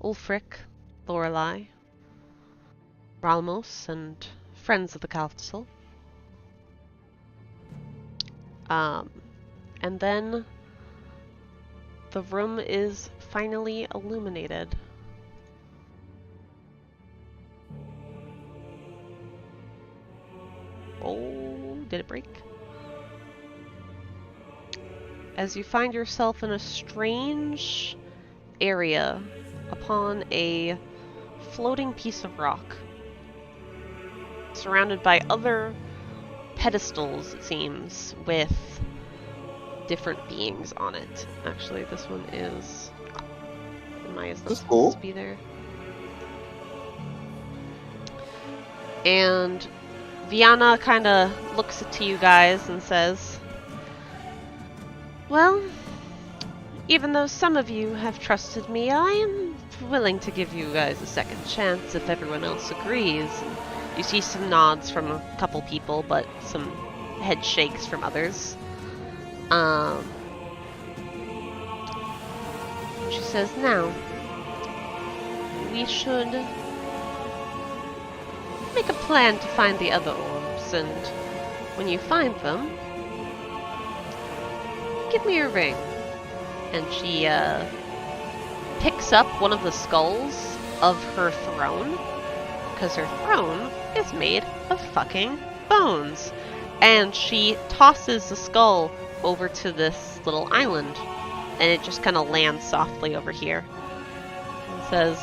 Ulfryk, Lorelei, Ralmos, and friends of the council. And then the room is finally illuminated. Oh, did it break? As you find yourself in a strange area upon a floating piece of rock, surrounded by other pedestals, it seems, with different beings on it. Actually, this one is... Maya's not supposed to be there. And Viana kind of looks to you guys and says, well, even though some of you have trusted me, I am willing to give you guys a second chance if everyone else agrees. And you see some nods from a couple people, but some head shakes from others. She says, now, we should make a plan to find the other orbs, and when you find them, give me your ring. And she picks up one of the skulls of her throne, because her throne is made of fucking bones. And she tosses the skull over to this little island, and it just kind of lands softly over here. And says,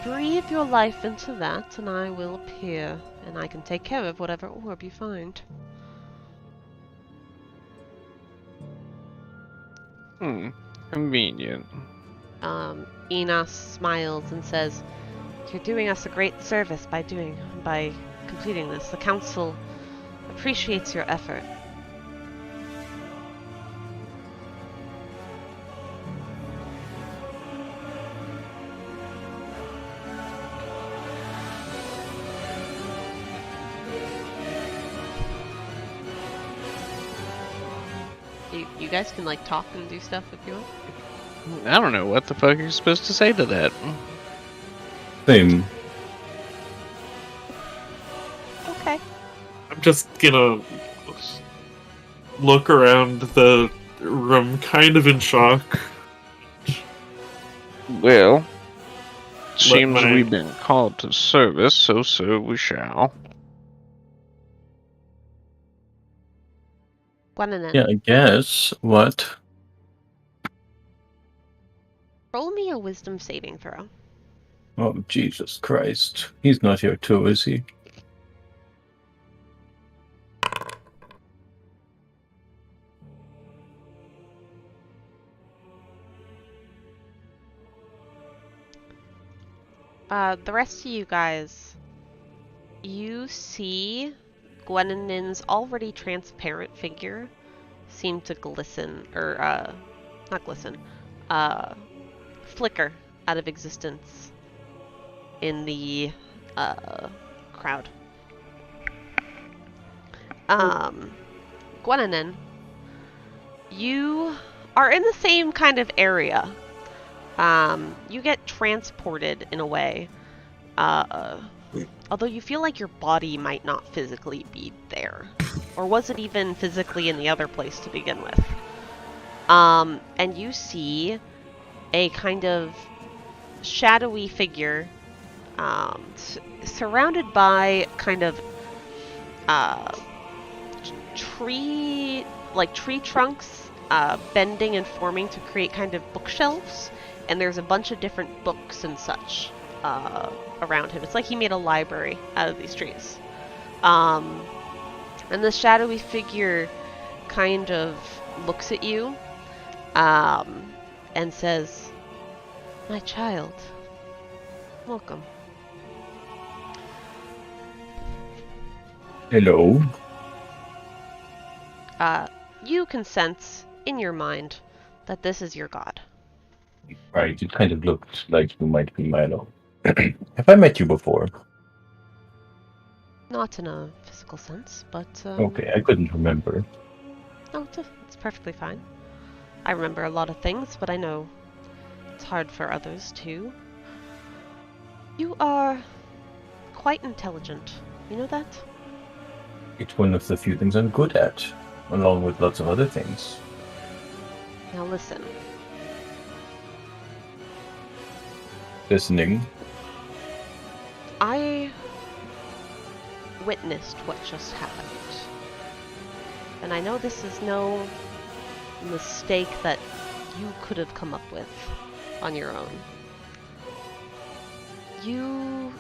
breathe your life into that, and I will appear, and I can take care of whatever orb you find. Convenient. Enos smiles and says, you're doing us a great service by completing this. The Council appreciates your effort. You guys can like talk and do stuff if you want. I don't know what the fuck you're supposed to say to that. Same. Okay. I'm just gonna look around the room, kind of in shock. Well, seems my- we've been called to service, so we shall. Gweneyneyn, Yeah, I guess. What? roll me a wisdom saving throw. Oh, Jesus Christ. He's not here too, is he? The rest of you guys, you see Gweneyn's already transparent figure seem to glisten, or, not glisten, flicker out of existence in the, crowd. Gweneyneyn, you are in the same kind of area. You get transported in a way, although you feel like your body might not physically be there. Or was it even physically in the other place to begin with? And you see a kind of shadowy figure, surrounded by kind of, tree trunks, bending and forming to create kind of bookshelves. And there's a bunch of different books and such around him. It's like he made a library out of these trees. And the shadowy figure kind of looks at you and says, "My child, welcome." Hello? You can sense in your mind that this is your god. Right, you kind of looked like you might be Milo. Have I met you before? Not in a physical sense, but... Okay, I couldn't remember. No, it's perfectly fine. I remember a lot of things, but I know it's hard for others too. You are quite intelligent. You know that? It's one of the few things I'm good at, along with lots of other things. Now listen. Listening. I witnessed what just happened. And I know this is no mistake that you could have come up with on your own. You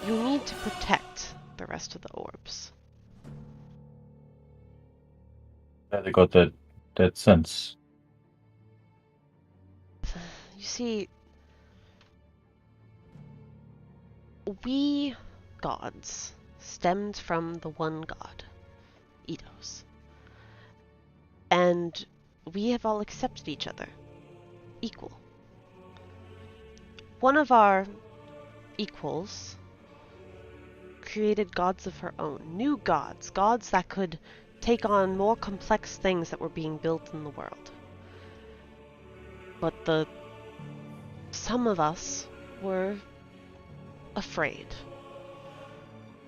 need to protect the rest of the orbs. I got that sense. You see, we gods stemmed from the one god, Eidos. And we have all accepted each other, equal. One of our equals created gods of her own, new gods, gods that could take on more complex things that were being built in the world. But some of us were afraid.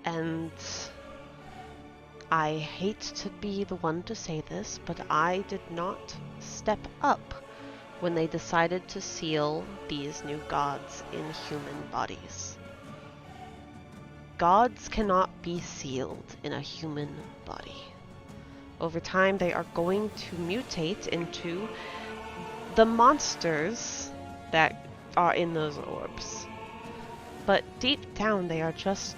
And I hate to be the one to say this, but I did not step up when they decided to seal these new gods in human bodies. Gods cannot be sealed in a human body. Over time, they are going to mutate into the monsters that are in those orbs. But deep down, they are just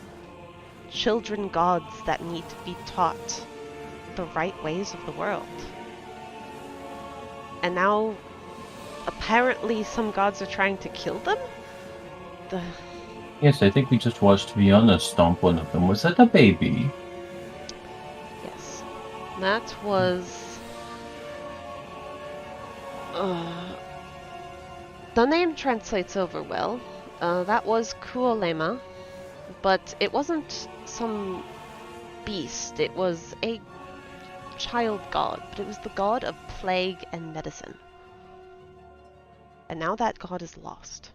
children gods that need to be taught the right ways of the world. And now apparently some gods are trying to kill them? The... Yes, I think we just watched Vianna stomp one of them. Was that a baby? Yes. That was... The name translates over well. That was Kuolema, but it wasn't some beast. It was a child god, but it was the god of plague and medicine. And now that god is lost.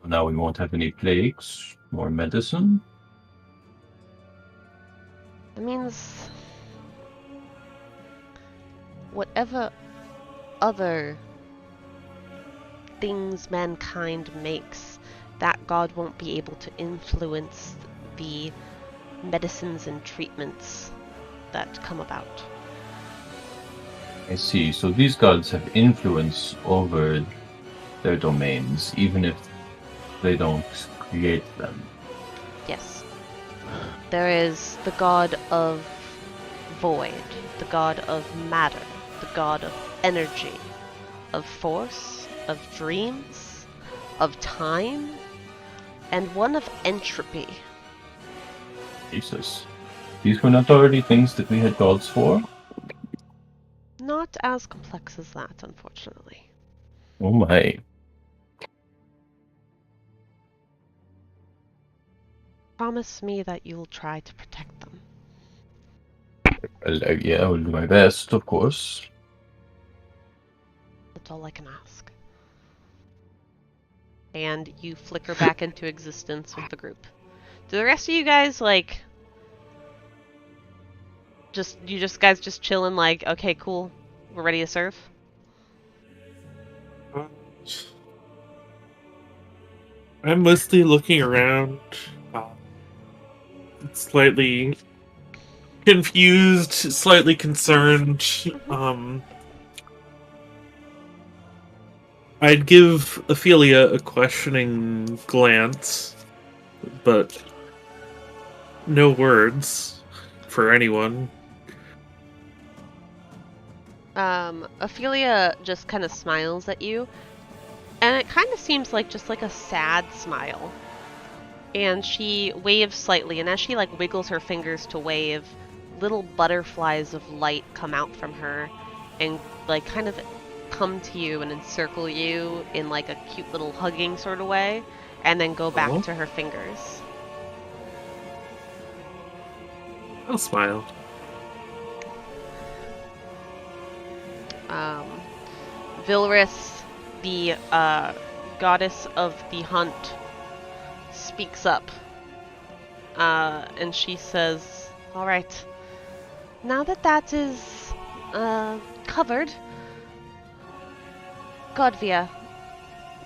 Now we won't have any plagues, more medicine. That means whatever other things mankind makes, that god won't be able to influence the medicines and treatments that come about. I see. So these gods have influence over their domains, even if they don't create them. Yes. There is the god of void, the god of matter, the god of energy, of force, of dreams, of time, and one of entropy. Jesus. These were not already things that we had gods for? Not as complex as that, unfortunately. Oh my. Promise me that you'll try to protect them. Well, yeah, I will do my best, of course. That's all I can ask. And you flicker back into existence with the group. Do the rest of you guys, like... You guys just chilling like, okay, cool, we're ready to serve? I'm mostly looking around, slightly confused, slightly concerned. I'd give Ophelia a questioning glance, but no words for anyone. Ophelia just kind of smiles at you, and it kind of seems like just like a sad smile. And she waves slightly, and as she like wiggles her fingers to wave, little butterflies of light come out from her and like kind of come to you and encircle you in like a cute little hugging sort of way, and then go back to her fingers. I'll smile. Vilris, the goddess of the hunt, speaks up. And she says, "Alright, now that that is covered, Godvia,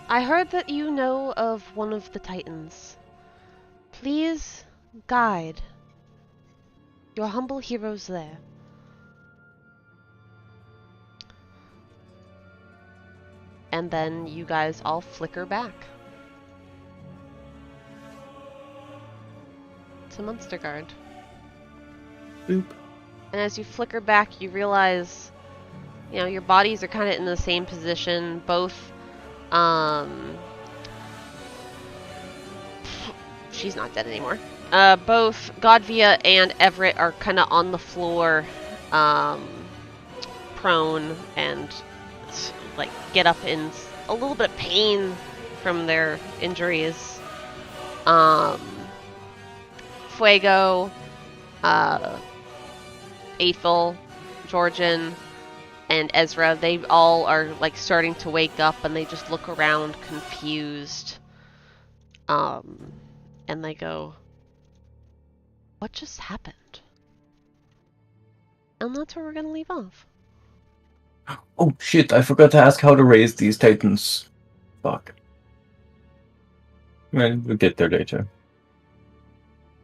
I heard that you know of one of the Titans. Please guide your humble heroes there." And then you guys all flicker back to Munstergaard. Boop. And as you flicker back, you realize, you know, your bodies are kind of in the same position. Both, she's not dead anymore. Both Godvia and Everett are kind of on the floor, prone, and like get up in a little bit of pain from their injuries. Fuego, Aethel, Georgian, and Ezra, they all are like starting to wake up, and they just look around confused. And they go, "What just happened?" And that's where we're gonna leave off. Oh shit, I forgot to ask how to raise these titans. Fuck. Well, we'll get there later.